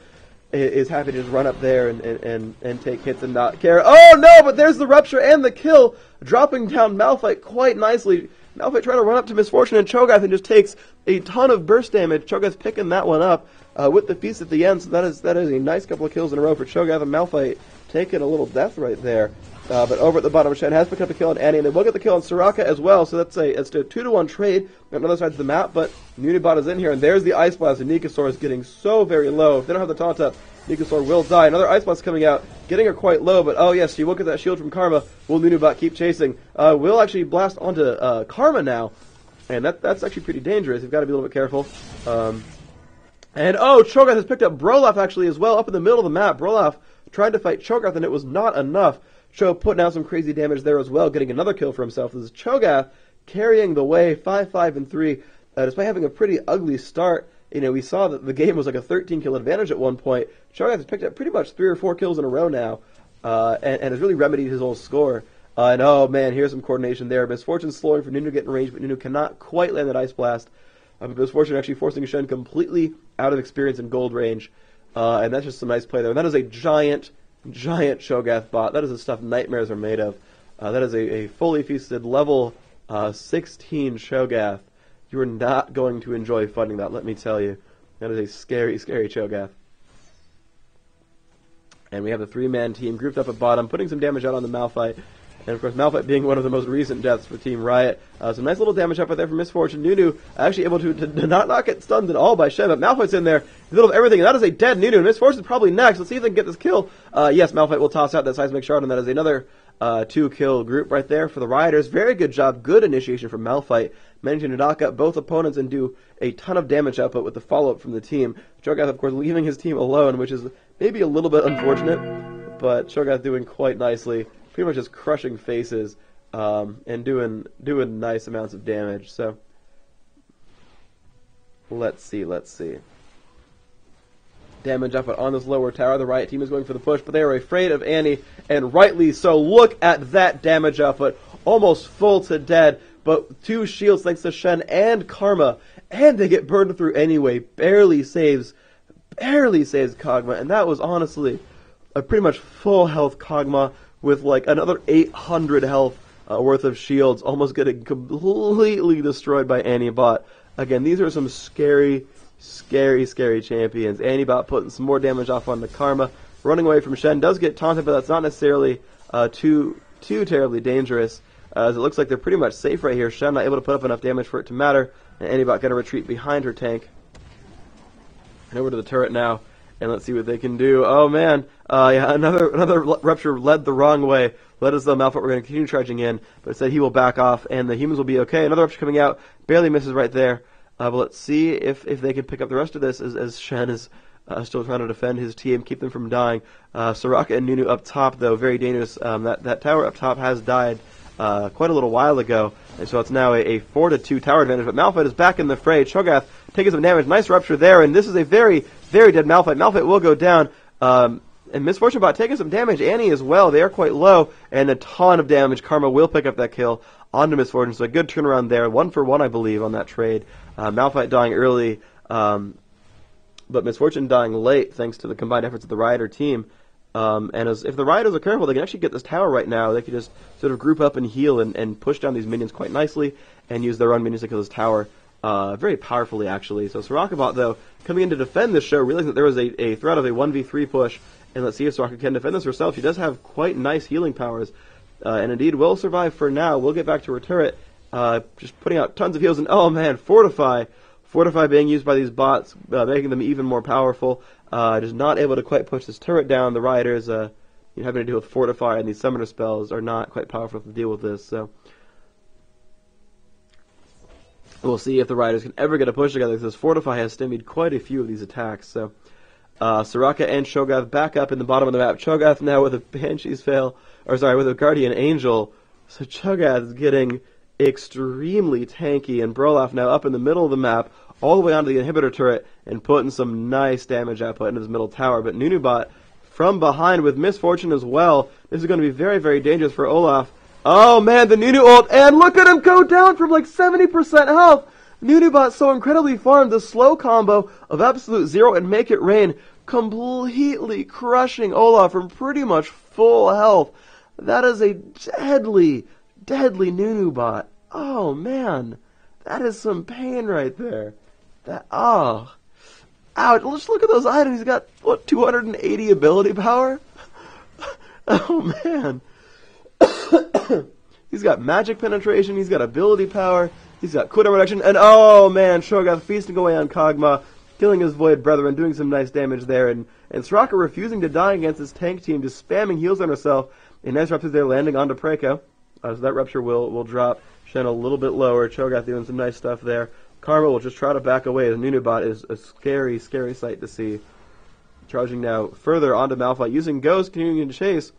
is happy to just run up there and take hits and not care. Oh no, but there's the rupture and the kill, dropping down Malphite quite nicely. Malphite trying to run up to Misfortune and Cho'Gath and just takes a ton of burst damage. Cho'Gath's picking that one up with the feast at the end, so that is a nice couple of kills in a row for Cho'Gath, and Malphite taking a little death right there. But over at the bottom, Shen has picked up a kill on Annie, and they will get the kill on Soraka as well, so it's a 2-to-1 trade on other sides of the map, but Unibot is in here, and there's the Ice Blast, and Nikasaur is getting so very low. If they don't have the taunt up, Nikasaur will die. Another Ice Blast coming out, getting her quite low, but oh yes, she will get that shield from Karma. Will Nunubot keep chasing? Will actually blast onto Karma now, and that's actually pretty dangerous. You've got to be a little bit careful. And oh, Cho'Gath has picked up Brolaf actually as well, up in the middle of the map. Brolaf tried to fight Cho'Gath, and it was not enough. Cho putting out some crazy damage there as well, getting another kill for himself. This is Cho'Gath carrying the way, 5-5-3, despite having a pretty ugly start. You know, we saw that the game was like a 13-kill advantage at one point. Cho'Gath has picked up pretty much 3 or 4 kills in a row now, and has really remedied his old score. And oh man, here's some coordination there. Misfortune slowing for Nunu to get in range, but Nunu cannot quite land that Ice Blast. Misfortune actually forcing Shen completely out of experience in gold range, and that's just some nice play there. And that is a giant Cho'Gath bot. That is the stuff nightmares are made of. That is a fully feasted level 16 Cho'Gath. You are not going to enjoy fighting that, let me tell you. That is a scary, scary Cho'Gath. And we have the 3-man team grouped up at bottom, putting some damage out on the Malphite. And of course, Malphite being one of the most recent deaths for Team Riot. Some nice little damage up there from Misfortune. Nunu actually able to not get stunned at all by Shen, but Malphite's in there, in the middle of everything, and that is a dead Nunu. And Misfortune's probably next. Let's see if they can get this kill. Yes, Malphite will toss out that Seismic Shard, and that is another 2-kill group right there for the Rioters. Very good job, good initiation from Malphite, managing to knock out both opponents and do a ton of damage output with the follow-up from the team. Cho'Gath, of course, leaving his team alone, which is maybe a little bit unfortunate, but Cho'Gath doing quite nicely. Pretty much just crushing faces and doing nice amounts of damage. So let's see. Damage up on this lower tower. The Riot team is going for the push, but they are afraid of Annie, and rightly so. Look at that damage output, almost full to dead, but 2 shields thanks to Shen and Karma, and they get burned through anyway. Barely saves Kog'Maw, and that was honestly a pretty much full health Kog'Maw, with like another 800 health worth of shields, almost getting completely destroyed by Annie-Bot. Again, these are some scary champions. Annie-Bot putting some more damage off on the Karma. Running away from Shen does get taunted, but that's not necessarily too terribly dangerous, as it looks like they're pretty much safe right here. Shen not able to put up enough damage for it to matter, and Annie-Bot going to retreat behind her tank. And over to the turret now. And let's see what they can do. Oh man, yeah, another rupture led the wrong way. Led us though Malphite we're going to continue charging in, but said he will back off, and the humans will be okay. Another rupture coming out, barely misses right there. But let's see if they can pick up the rest of this as Shen is still trying to defend his team, keep them from dying. Soraka and Nunu up top though, very dangerous. That tower up top has died quite a little while ago, and so it's now a 4-2 tower advantage. But Malphite is back in the fray. Cho'Gath taking some damage. Nice rupture there, and this is a very dead Malphite. Malphite will go down. And Misfortune Bot taking some damage. Annie as well. They are quite low, and a ton of damage. Karma will pick up that kill onto Misfortune, so a good turnaround there. 1-for-1, I believe, on that trade. Malphite dying early, but Misfortune dying late, thanks to the combined efforts of the Rioter team. And if the Rioters are careful, they can actually get this tower right now. They can just sort of group up and heal and push down these minions quite nicely, and use their own minions to kill this tower very powerfully, actually. So Soraka-Bot, though, coming in to defend this show, realizing that there was a threat of a 1v3 push, and let's see if Soraka can defend this herself. She does have quite nice healing powers, and indeed will survive for now. We'll get back to her turret, just putting out tons of heals, and oh man, Fortify being used by these bots, making them even more powerful. Just not able to quite push this turret down. The Rioters, having to deal with Fortify, and these summoner spells are not quite powerful to deal with this, so we'll see if the Rioters can ever get a push together, because Fortify has stymied quite a few of these attacks. So Soraka and Cho'Gath back up in the bottom of the map. Cho'Gath now with a Banshee's Veil, with a Guardian Angel. So Cho'Gath is getting extremely tanky, and Brolaf now up in the middle of the map, all the way onto the inhibitor turret, and putting some nice damage output into his middle tower. But Nunubot from behind with Misfortune as well. This is going to be very, very dangerous for Olaf. Oh man, the Nunu ult, and look at him go down from like 70% health! Nunubot so incredibly farmed the slow combo of Absolute Zero and Make It Rain, completely crushing Olaf from pretty much full health. That is a deadly, deadly Nunubot. Oh man, that is some pain right there. Ouch, let's look at those items. He's got, 280 ability power? Oh man. He's got magic penetration, he's got ability power, he's got cooldown reduction, and oh man, Cho'Gath feasting away on Kog'Maw, killing his Void Brethren, doing some nice damage there, and Soraka refusing to die against his tank team, just spamming heals on herself. A nice rupture there landing onto Phreak. So that rupture will drop Shen a little bit lower. Cho'Gath doing some nice stuff there. Karma will just try to back away, as Nunubot is a scary, scary sight to see. Charging now further onto Malphite, using Ghost, continuing to chase.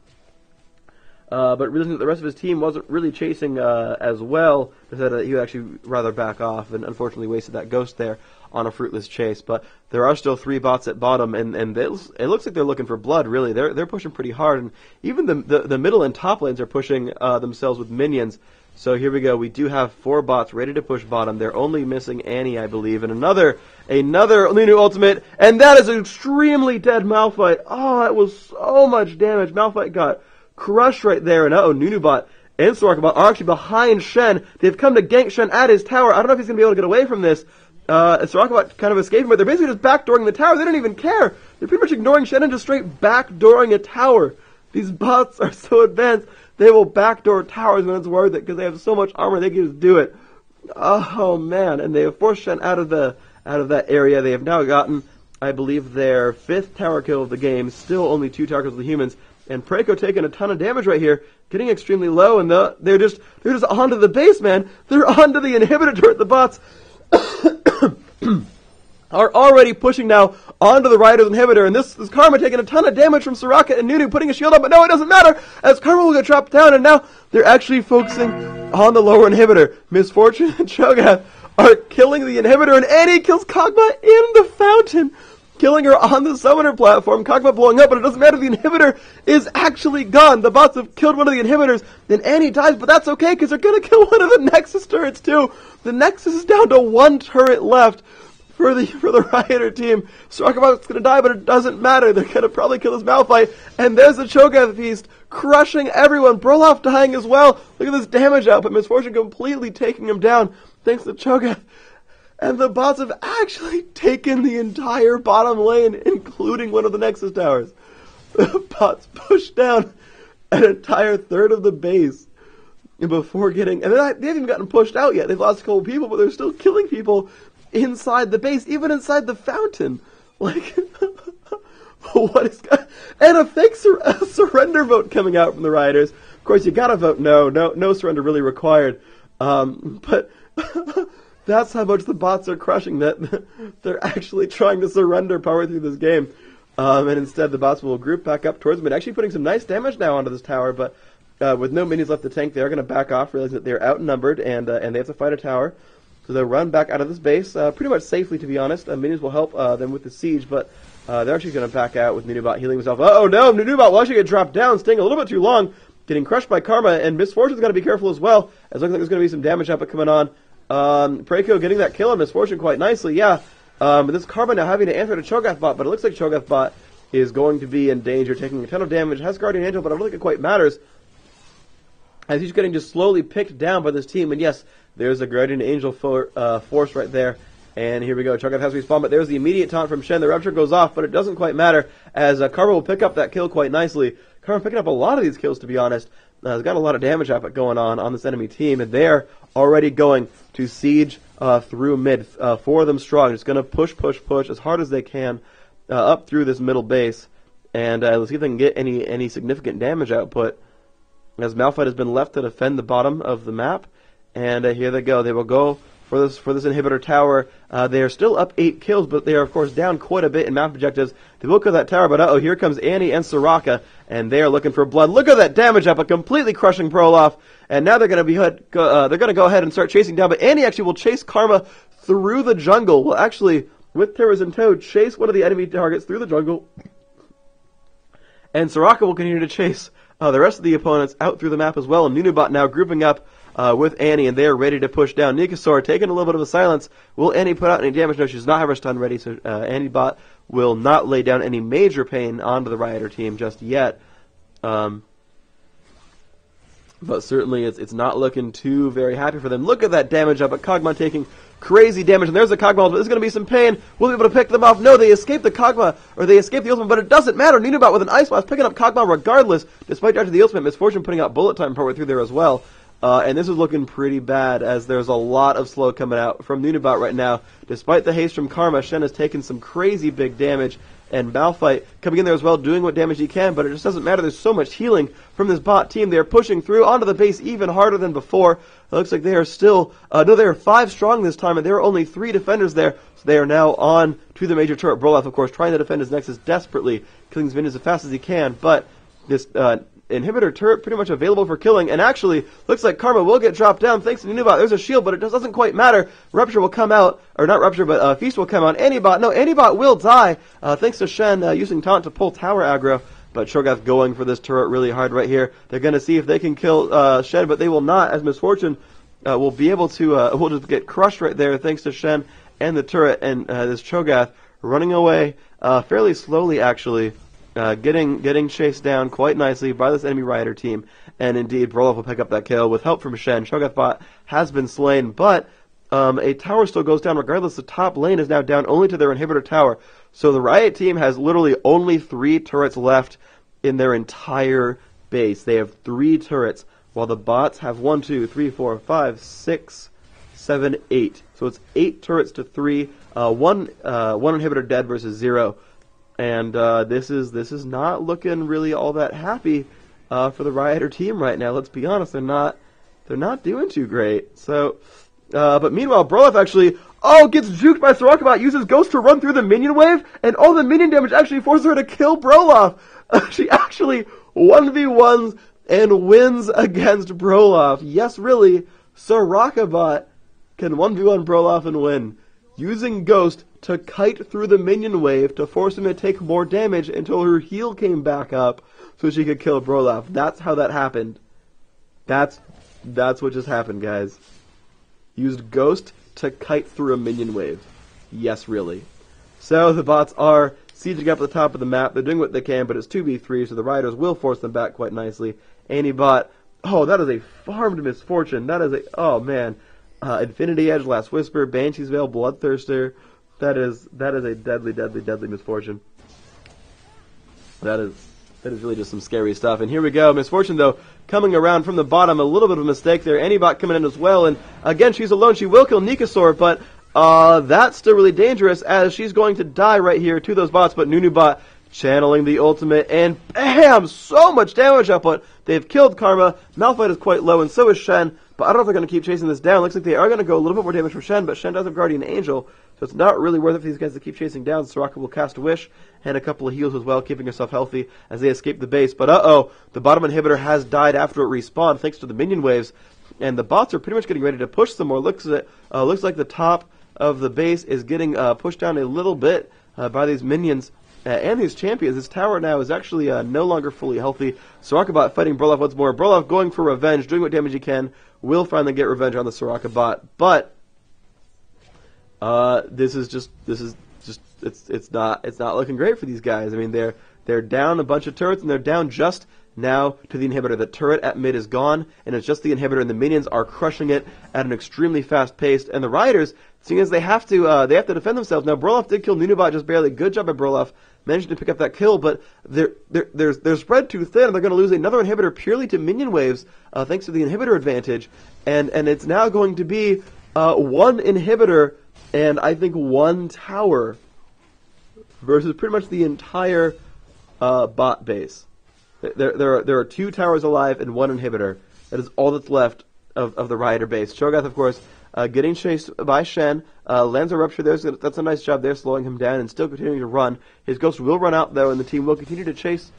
But realizing that the rest of his team wasn't really chasing as well, decided that he would actually rather back off, and unfortunately wasted that Ghost there on a fruitless chase. But there are still 3 bots at bottom, and it looks like they're looking for blood, really. They're pushing pretty hard, and even the middle and top lanes are pushing themselves with minions. So here we go. We do have 4 bots ready to push bottom. They're only missing Annie, I believe, and another Nunu ultimate, and that is an extremely dead Malphite. Oh, that was so much damage. Malphite got crushed right there, and Nunubot and Sorakabot are actually behind Shen. They've come to gank Shen at his tower. I don't know if he's going to be able to get away from this. Sorakabot kind of escaping, but they're basically just backdooring the tower. They don't even care. They're pretty much ignoring Shen and just straight backdooring a tower. These bots are so advanced, they will backdoor towers when it's worth it, because they have so much armor, they can just do it. Oh man, and they have forced Shen out of that area. They have now gotten, I believe, their 5th tower kill of the game. Still only 2 tower kills of the humans. And Phreak taking a ton of damage right here, getting extremely low, and they're just onto the base, man. They're onto the inhibitor turret. The bots are already pushing now onto the Rioters inhibitor, and this is Karma taking a ton of damage from Soraka and Nunu, putting a shield up, but no, it doesn't matter, as Karma will get dropped down, and now they're actually focusing on the lower inhibitor. Misfortune and Cho'Gath are killing the inhibitor, and Annie kills Kog'Maw in the fountain, killing her on the summoner platform. Kog'Maw blowing up, but it doesn't matter, the inhibitor is actually gone. The bots have killed one of the inhibitors, then Annie dies, but that's okay, because they're going to kill one of the Nexus turrets too. The Nexus is down to 1 turret left for the Rioter team. Sorakabot's going to die, but it doesn't matter. They're going to probably kill his Malphite, and there's the Cho'Gath feast, crushing everyone. Brolaf dying as well. Look at this damage output. Misfortune completely taking him down, thanks to Cho'Gath. And the bots have actually taken the entire bottom lane, including one of the Nexus towers. The bots pushed down an entire third of the base before getting... And they haven't even gotten pushed out yet. They've lost a couple people, but they're still killing people inside the base, even inside the fountain. Like, what is... And a fake surrender vote coming out from the Rioters. Of course, you gotta vote no surrender really required. But... That's how much the bots are crushing, that they're actually trying to surrender power through this game. And instead the bots will group back up towards them, and actually putting some nice damage now onto this tower, but with no minions left to tank, they are going to back off, realizing that they're outnumbered, and they have to fight a tower. So they'll run back out of this base, pretty much safely, to be honest. Minions will help them with the siege, but they're actually going to back out with Nunubot healing himself. Oh no, Nunubot will actually get dropped down, staying a little bit too long, getting crushed by Karma, and Misfortune's got to be careful as well, as it looks like there's going to be some damage output coming on. Phreak getting that kill on Misfortune quite nicely, yeah. But this Karma now having to answer to Cho'Gath bot, but it looks like Cho'Gath bot is going to be in danger, taking a ton of damage. Has Guardian Angel, but I don't think it quite matters, as he's getting just slowly picked down by this team. And yes, there's a Guardian Angel force right there. And here we go. Cho'Gath has respawned, but there's the immediate taunt from Shen. The Rupture goes off, but it doesn't quite matter, as Karma will pick up that kill quite nicely. Karma picking up a lot of these kills, to be honest. Has got a lot of damage output going on this enemy team, and they're already going to siege through mid. 4 of them strong. Just going to push as hard as they can up through this middle base. And let's see if they can get any significant damage output, as Malphite has been left to defend the bottom of the map. And here they go. They will go for this inhibitor tower. They are still up 8 kills, but they are, of course, down quite a bit in map objectives. They will kill that tower, but uh-oh, here comes Annie and Soraka, and they are looking for blood. Look at that damage up, completely crushing Broloff. And now they're going to go ahead and start chasing down, but Annie actually will chase Karma through the jungle. Will actually, with turrets in tow, chase one of the enemy targets through the jungle. And Soraka will continue to chase the rest of the opponents out through the map as well. And Nunubot now grouping up with Annie, and they are ready to push down. Nikasaur taking a little bit of a silence. Will Annie put out any damage? No, she does not have her stun ready, so Annie Bot will not lay down any major pain onto the Rioter team just yet. But certainly it's not looking too very happy for them. Look at that damage up, but Kog'Maw taking crazy damage, and there's the Kog'Maw, but there's going to be some pain. We'll be able to pick them off. No, they escape the Kog'Maw, or they escape the ultimate, but it doesn't matter. Nunubot with an Ice Blast picking up Kog'Maw regardless, despite dodging the ultimate. Misfortune putting out Bullet Time partway through there as well. And this is looking pretty bad, as there's a lot of slow coming out from Nunubot right now. Despite the haste from Karma, Shen has taken some crazy big damage, and Malphite coming in there as well, doing what damage he can, but it just doesn't matter. There's so much healing from this bot team. They are pushing through onto the base even harder than before. It looks like they are still, no, they are 5 strong this time, and there are only 3 defenders there, so they are now on to the major turret. Broloff, of course, trying to defend his Nexus desperately, killing his minions as fast as he can, but this inhibitor turret pretty much available for killing, and actually looks like Karma will get dropped down thanks to Nunubot. There's a shield, but it doesn't quite matter. Rupture will come out, or not Rupture, but Feast will come out. Antibot will die thanks to Shen using Taunt to pull tower aggro, but Cho'Gath going for this turret really hard right here. They're going to see if they can kill Shen, but they will not, as Misfortune will be able to, will just get crushed right there thanks to Shen and the turret, and this Cho'Gath running away fairly slowly actually. Getting chased down quite nicely by this enemy Rioter team, and indeed Broloff will pick up that kill with help from Shen. Cho'Gath bot has been slain, but a tower still goes down regardless. The top lane is now down only to their inhibitor tower, so the Riot team has literally only 3 turrets left in their entire base. They have 3 turrets, while the bots have 1, 2, 3, 4, 5, 6, 7, 8. So it's 8 turrets to 3, one inhibitor dead versus 0. And this is not looking really all that happy for the Rioter team right now. Let's be honest, they're not doing too great. So, but meanwhile, Broloff actually gets juked by Soraka, uses Ghost to run through the minion wave, and all the minion damage actually forces her to kill Broloff. She actually 1v1s and wins against Broloff. Yes, really, Soraka bot can 1v1 Broloff and win, using Ghost to kite through the minion wave to force him to take more damage until her heal came back up so she could kill Broloff. That's how that happened. That's what just happened, guys. Used Ghost to kite through a minion wave. Yes, really. So the bots are sieging up at the top of the map. They're doing what they can, but it's 2v3, so the Riders will force them back quite nicely. Antibot, that is a farmed Misfortune. That is oh man. Infinity Edge, Last Whisper, Banshee's Veil, Bloodthirster. That is a deadly Misfortune. That is really just some scary stuff. And here we go. Misfortune, though, coming around from the bottom. A little bit of a mistake there. Antibot coming in as well. And again, she's alone. She will kill Nikasaur, but that's still really dangerous, as she's going to die right here to those bots. But Nunubot channeling the ultimate, and bam! So much damage output. They've killed Karma. Malphite is quite low, and so is Shen. But I don't know if they're going to keep chasing this down. Looks like they are going to go a little bit more damage for Shen, but Shen does have Guardian Angel, so it's not really worth it for these guys to keep chasing down. Soraka will cast Wish, and a couple of heals as well, keeping herself healthy as they escape the base. But the bottom inhibitor has died after it respawned, thanks to the minion waves, and the bots are pretty much getting ready to push some more. Looks like the top of the base is getting pushed down a little bit by these minions. And these champions. This tower now is actually no longer fully healthy. Soraka bot fighting Broloff once more. Broloff going for revenge, doing what damage he can. Will finally get revenge on the Soraka bot, but it's not looking great for these guys. I mean, they're down a bunch of turrets, and they're down just now to the inhibitor. The turret at mid is gone, and it's just the inhibitor, and the minions are crushing it at an extremely fast pace. And the Riders, seeing as they have to defend themselves. Now, Broloff did kill Nunubot just barely. Good job by Broloff, managing to pick up that kill, but they're spread too thin, and they're going to lose another inhibitor purely to minion waves, thanks to the inhibitor advantage. And it's now going to be one inhibitor and I think one tower versus pretty much the entire bot base. There are 2 towers alive and 1 inhibitor. That is all that's left of the Rioter base. Cho'Gath, of course, getting chased by Shen. Lands a rupture there. So that's a nice job there, slowing him down and still continuing to run. His ghost will run out, though, and the team will continue to chase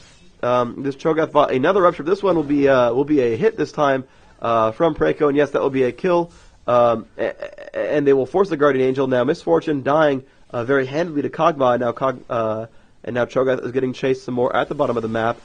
this Cho'Gath bot. Another rupture. This one will be a hit this time from Phreak, and yes, that will be a kill. And they will force the Guardian Angel. Now, Misfortune dying very handily to Kog'Maw. Now Cho'Gath is getting chased some more at the bottom of the map.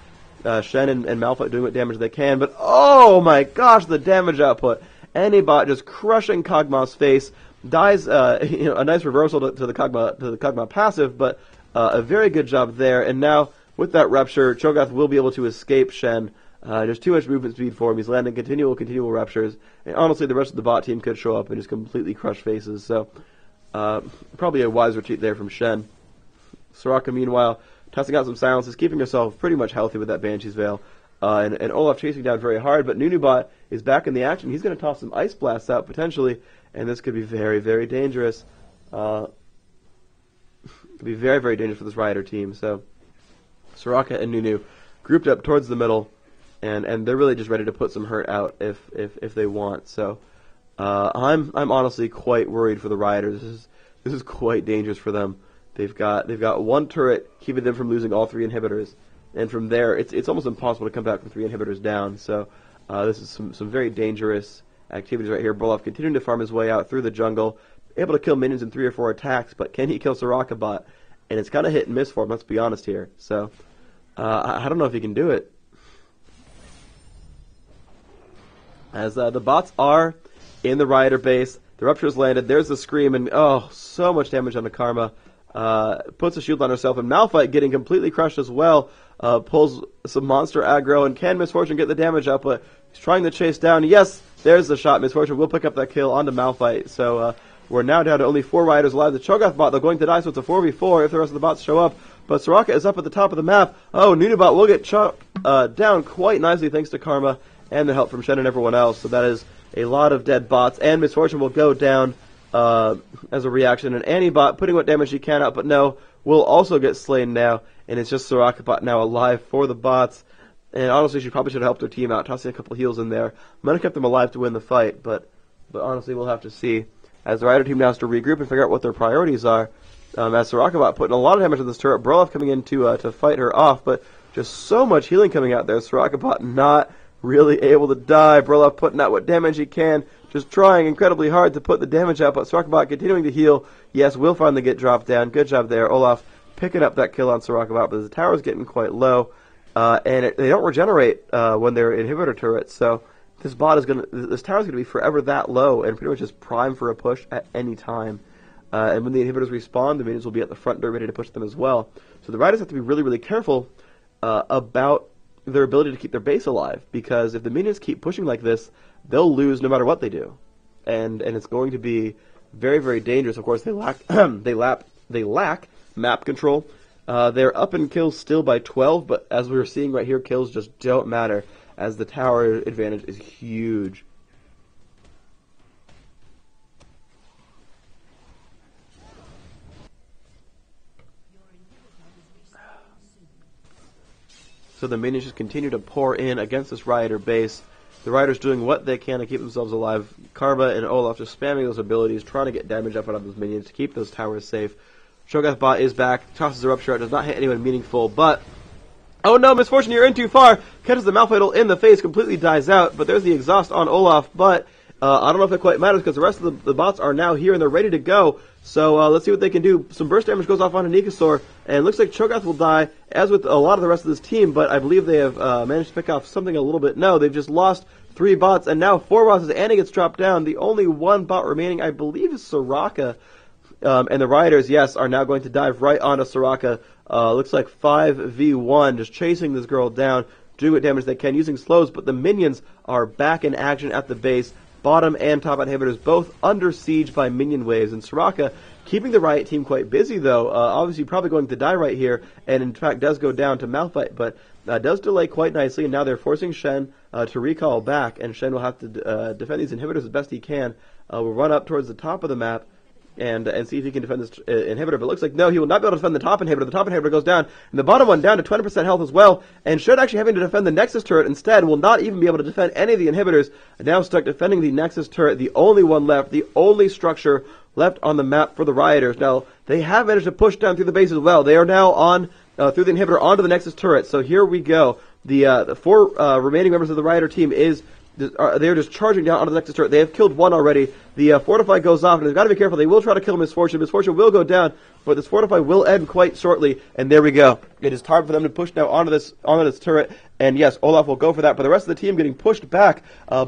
Shen and Malphite doing what damage they can, but oh my gosh, the damage output! Anibot just crushing Kog'Maw's face. Dies, a nice reversal to the Kog'Maw passive, but a very good job there. And now with that rupture, Cho'Gath will be able to escape Shen. There's too much movement speed for him. He's landing continual ruptures. And honestly, the rest of the bot team could show up and just completely crush faces. So probably a wise retreat there from Shen. Soraka, meanwhile, testing out some silences, keeping herself pretty much healthy with that Banshee's Veil. And Olaf chasing down very hard, but Nunubot is back in the action. He's going to toss some Ice Blasts out, potentially, and this could be very, very dangerous. Could be very, very dangerous for this Rioter team. So Soraka and Nunu grouped up towards the middle, and they're really just ready to put some hurt out if they want. So I'm honestly quite worried for the Rioters. This is quite dangerous for them. They've got 1 turret keeping them from losing all 3 inhibitors, and from there it's almost impossible to come back from 3 inhibitors down. So this is some very dangerous activities right here. Broloff continuing to farm his way out through the jungle, able to kill minions in 3 or 4 attacks, but can he kill Soraka bot? And it's kind of hit and miss for him. Let's be honest here. So I don't know if he can do it, as the bots are in the Rioter base. The rupture's landed. There's the scream, and oh, so much damage on the Karma. Puts a shield on herself, and Malphite getting completely crushed as well. Pulls some monster aggro, and can Misfortune get the damage up? But he's trying to chase down. Yes, there's the shot. Misfortune will pick up that kill onto Malphite. So we're now down to only 4 Riders alive. The Cho'Gath bot, they're going to die, so it's a 4v4 if the rest of the bots show up. But Soraka is up at the top of the map. Oh, Nunubot will get chopped down quite nicely thanks to Karma and the help from Shen and everyone else. So that is a lot of dead bots, and Misfortune will go down as a reaction. And Anibot putting what damage she can out, but no, will also get slain now, and it's just Soraka bot now alive for the bots. And honestly, she probably should have helped her team out, tossing a couple heals in there. Might have kept them alive to win the fight, but honestly, we'll have to see. As the Rider team now has to regroup and figure out what their priorities are. As Soraka bot putting a lot of damage on this turret, Broloff coming in to fight her off, but just so much healing coming out there. Soraka bot not really able to die. Broloff putting out what damage he can, just trying incredibly hard to put the damage out, but Soraka bot continuing to heal. Yes, will finally get dropped down. Good job there. Olaf picking up that kill on Soraka bot, but the tower's getting quite low, and they don't regenerate when they're inhibitor turrets, so this tower's gonna be forever that low, and pretty much just prime for a push at any time. And when the inhibitors respawn, the minions will be at the front door ready to push them as well. So the Riders have to be really, really careful about their ability to keep their base alive, because if the minions keep pushing like this, they'll lose no matter what they do, and it's going to be very, very dangerous. Of course, they lack they lack map control. They're up in kills still by 12, but as we were seeing right here, kills just don't matter, as the tower advantage is huge. So the minions just continue to pour in against this Rioter base. The Riders doing what they can to keep themselves alive. Karma and Olaf just spamming those abilities, trying to get damage up out of those minions to keep those towers safe. Cho'Gath bot is back, tosses a rupture out, does not hit anyone meaningful, but oh no, Misfortune, you're in too far! Catches the Malphite in the face, completely dies out, but there's the exhaust on Olaf, but I don't know if it quite matters, because the rest of the bots are now here and they're ready to go. So let's see what they can do. Some burst damage goes off on Nikasor, and it looks like Cho'Gath will die, as with a lot of the rest of this team, but I believe they have managed to pick off something a little bit. No, they've just lost 3 bots, and now 4 bots as Annie gets dropped down. The only 1 bot remaining, I believe, is Soraka. And the Riders, yes, are now going to dive right onto Soraka. Looks like 5v1, just chasing this girl down. doing what damage they can using slows, but the minions are back in action at the base. Bottom and top inhibitors both under siege by minion waves, and Soraka keeping the Riot team quite busy, though. Obviously probably going to die right here, and in fact does go down to Malphite, but does delay quite nicely, and now they're forcing Shen to recall back, and Shen will have to defend these inhibitors as best he can. We'll run up towards the top of the map and see if he can defend this inhibitor, but it looks like no, he will not be able to defend the top inhibitor. The top inhibitor goes down, and the bottom one down to 20% health as well, and Shen actually having to defend the Nexus turret instead, will not even be able to defend any of the inhibitors, now stuck defending the Nexus turret, the only one left, the only structure left on the map for the Rioters. Now, they have managed to push down through the base as well. They are now on through the inhibitor onto the Nexus turret, so here we go. The 4 remaining members of the Rioter team they're just charging down onto the Nexus turret. They have killed one already. The Fortify goes off, and they've got to be careful. They will try to kill Misfortune. Misfortune will go down, but this Fortify will end quite shortly, and there we go. It is time for them to push now onto this turret, and yes, Olaf will go for that, but the rest of the team getting pushed back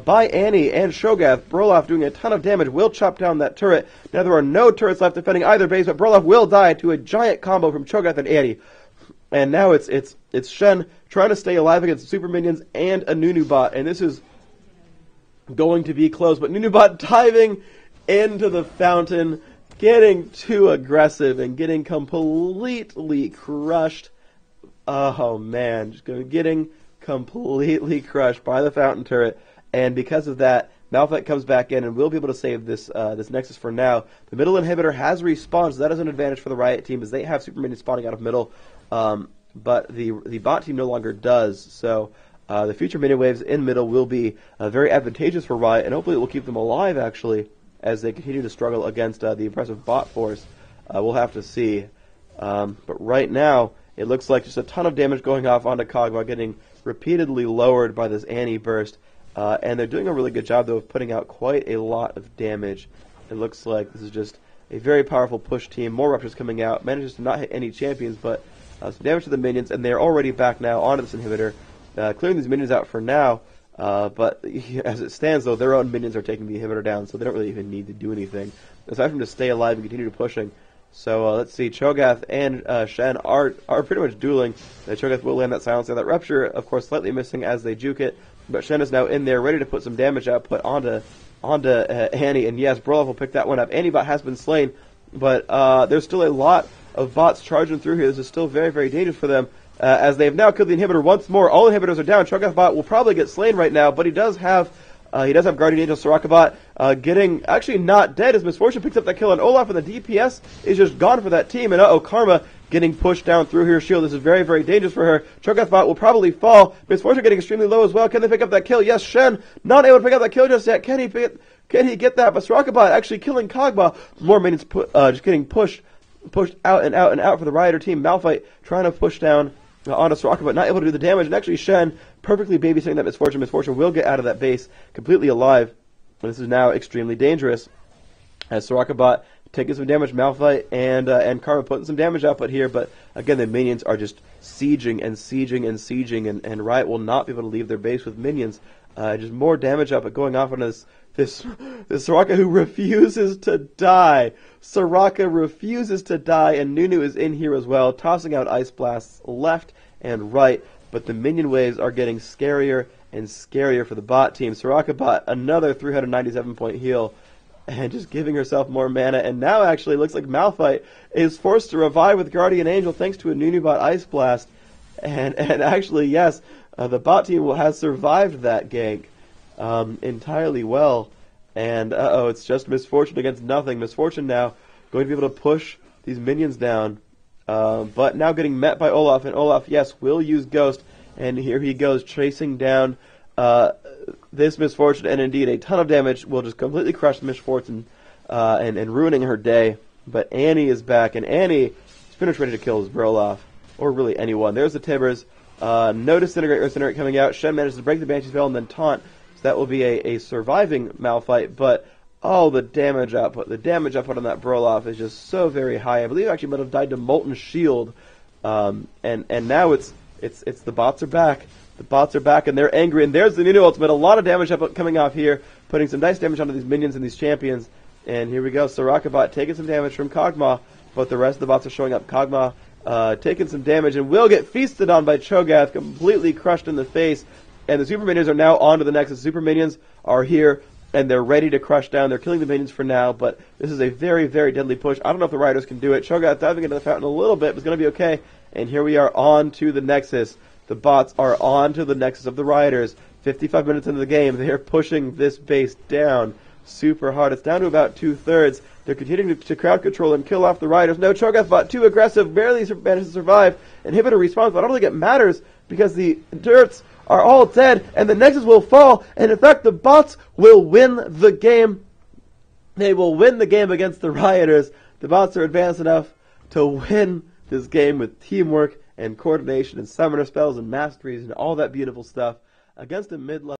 by Annie and Shogath. Broloff doing a ton of damage, will chop down that turret. Now there are no turrets left defending either base, but Broloff will die to a giant combo from Shogath and Annie. And now it's Shen trying to stay alive against super minions and a Nunu bot, and this is going to be close, but Nunubot diving into the fountain, getting too aggressive and getting completely crushed. Oh man, just getting completely crushed by the fountain turret, and because of that, Malphite comes back in and will be able to save this Nexus for now. The middle inhibitor has respawned, so that is an advantage for the Riot team as they have super minions spawning out of middle, but the bot team no longer does, so the future minion waves in middle will be very advantageous for Riot, and hopefully it will keep them alive, actually, as they continue to struggle against the impressive bot force. We'll have to see. But right now, it looks like just a ton of damage going off onto Kog'Maw, getting repeatedly lowered by this Annie burst. And they're doing a really good job, though, of putting out quite a lot of damage. It looks like this is just a very powerful push team. More Ruptures coming out. Manages to not hit any champions, but some damage to the minions, and they're already back now onto this inhibitor. Clearing these minions out for now, but as it stands, though, their own minions are taking the inhibitor down, so they don't really even need to do anything, aside from to stay alive and continue pushing. So let's see, Cho'Gath and Shen are pretty much dueling. Cho'Gath will land that silencer. That Rupture, of course, slightly missing as they juke it, but Shen is now in there, ready to put some damage output onto Annie, and yes, Broloff will pick that one up. Annie bot has been slain, but there's still a lot of bots charging through here. This is still very, very dangerous for them. As they have now killed the inhibitor once more, all inhibitors are down. Cho'Gath bot will probably get slain right now, but he does have Guardian Angel Soraka bot getting actually not dead as Misfortune picks up that kill on Olaf, and the DPS is just gone for that team. And Karma getting pushed down through her shield. This is very, very dangerous for her. Cho'Gath bot will probably fall. Misfortune getting extremely low as well. Can they pick up that kill? Yes, Shen not able to pick up that kill just yet. Can he get that? But Soraka bot actually killing Kog'Maw. More minions just getting pushed out and out and out for the Rioter team. Malphite trying to push down onto Soraka, but not able to do the damage, and actually Shen perfectly babysitting that Misfortune. Misfortune will get out of that base completely alive, and this is now extremely dangerous as Soraka bot taking some damage. Malphite and Karma putting some damage output here, but again the minions are just sieging and sieging and sieging, and Riot will not be able to leave their base with minions. Just more damage output going off on this Soraka who refuses to die. Soraka refuses to die, and Nunu is in here as well, tossing out Ice Blasts left and right, but the minion waves are getting scarier and scarier for the bot team. Soraka bot another 397 point heal, and just giving herself more mana, and now actually looks like Malphite is forced to revive with Guardian Angel thanks to a Nunu bot Ice Blast, and actually, yes, the bot team has survived that gank entirely well, and it's just Misfortune against nothing. Misfortune now going to be able to push these minions down, but now getting met by Olaf, and Olaf, yes, will use Ghost, and here he goes chasing down this Misfortune, and indeed a ton of damage will just completely crush Misfortune and ruining her day. But Annie is back, and Annie is pretty much ready to kill his Broloff, or really anyone. There's the Tibbers. No Disintegrate or Incinerate coming out. Shen manages to break the Banshee spell and then taunt, so that will be a surviving Malphite, but the damage output on that Broloff is just so very high. I believe it actually might have died to Molten Shield, and now it's the bots are back. The bots are back, and they're angry, and there's the Nunu ultimate. A lot of damage coming off here, putting some nice damage onto these minions and these champions, and here we go. Soraka bot taking some damage from Kog'Maw, but the rest of the bots are showing up. Kog'Maw taking some damage and will get feasted on by Cho'Gath, completely crushed in the face. And the Super Minions are now on to the Nexus. Super Minions are here, and they're ready to crush down. They're killing the Minions for now, but this is a very, very deadly push. I don't know if the Riders can do it. Cho'Gath diving into the fountain a little bit, but it's going to be okay. And here we are on to the Nexus. The bots are on to the Nexus of the Riders. 55 minutes into the game, they are pushing this base down super hard. It's down to about 2/3. They're continuing to crowd control and kill off the Riders. No, Cho'Gath bot too aggressive, barely manages to survive. Inhibitor respawns, but I don't think it matters because the turrets are all dead, and the Nexus will fall, and in fact the bots will win the game. They will win the game against the Rioters. The bots are advanced enough to win this game with teamwork and coordination and summoner spells and masteries and all that beautiful stuff against a mid-level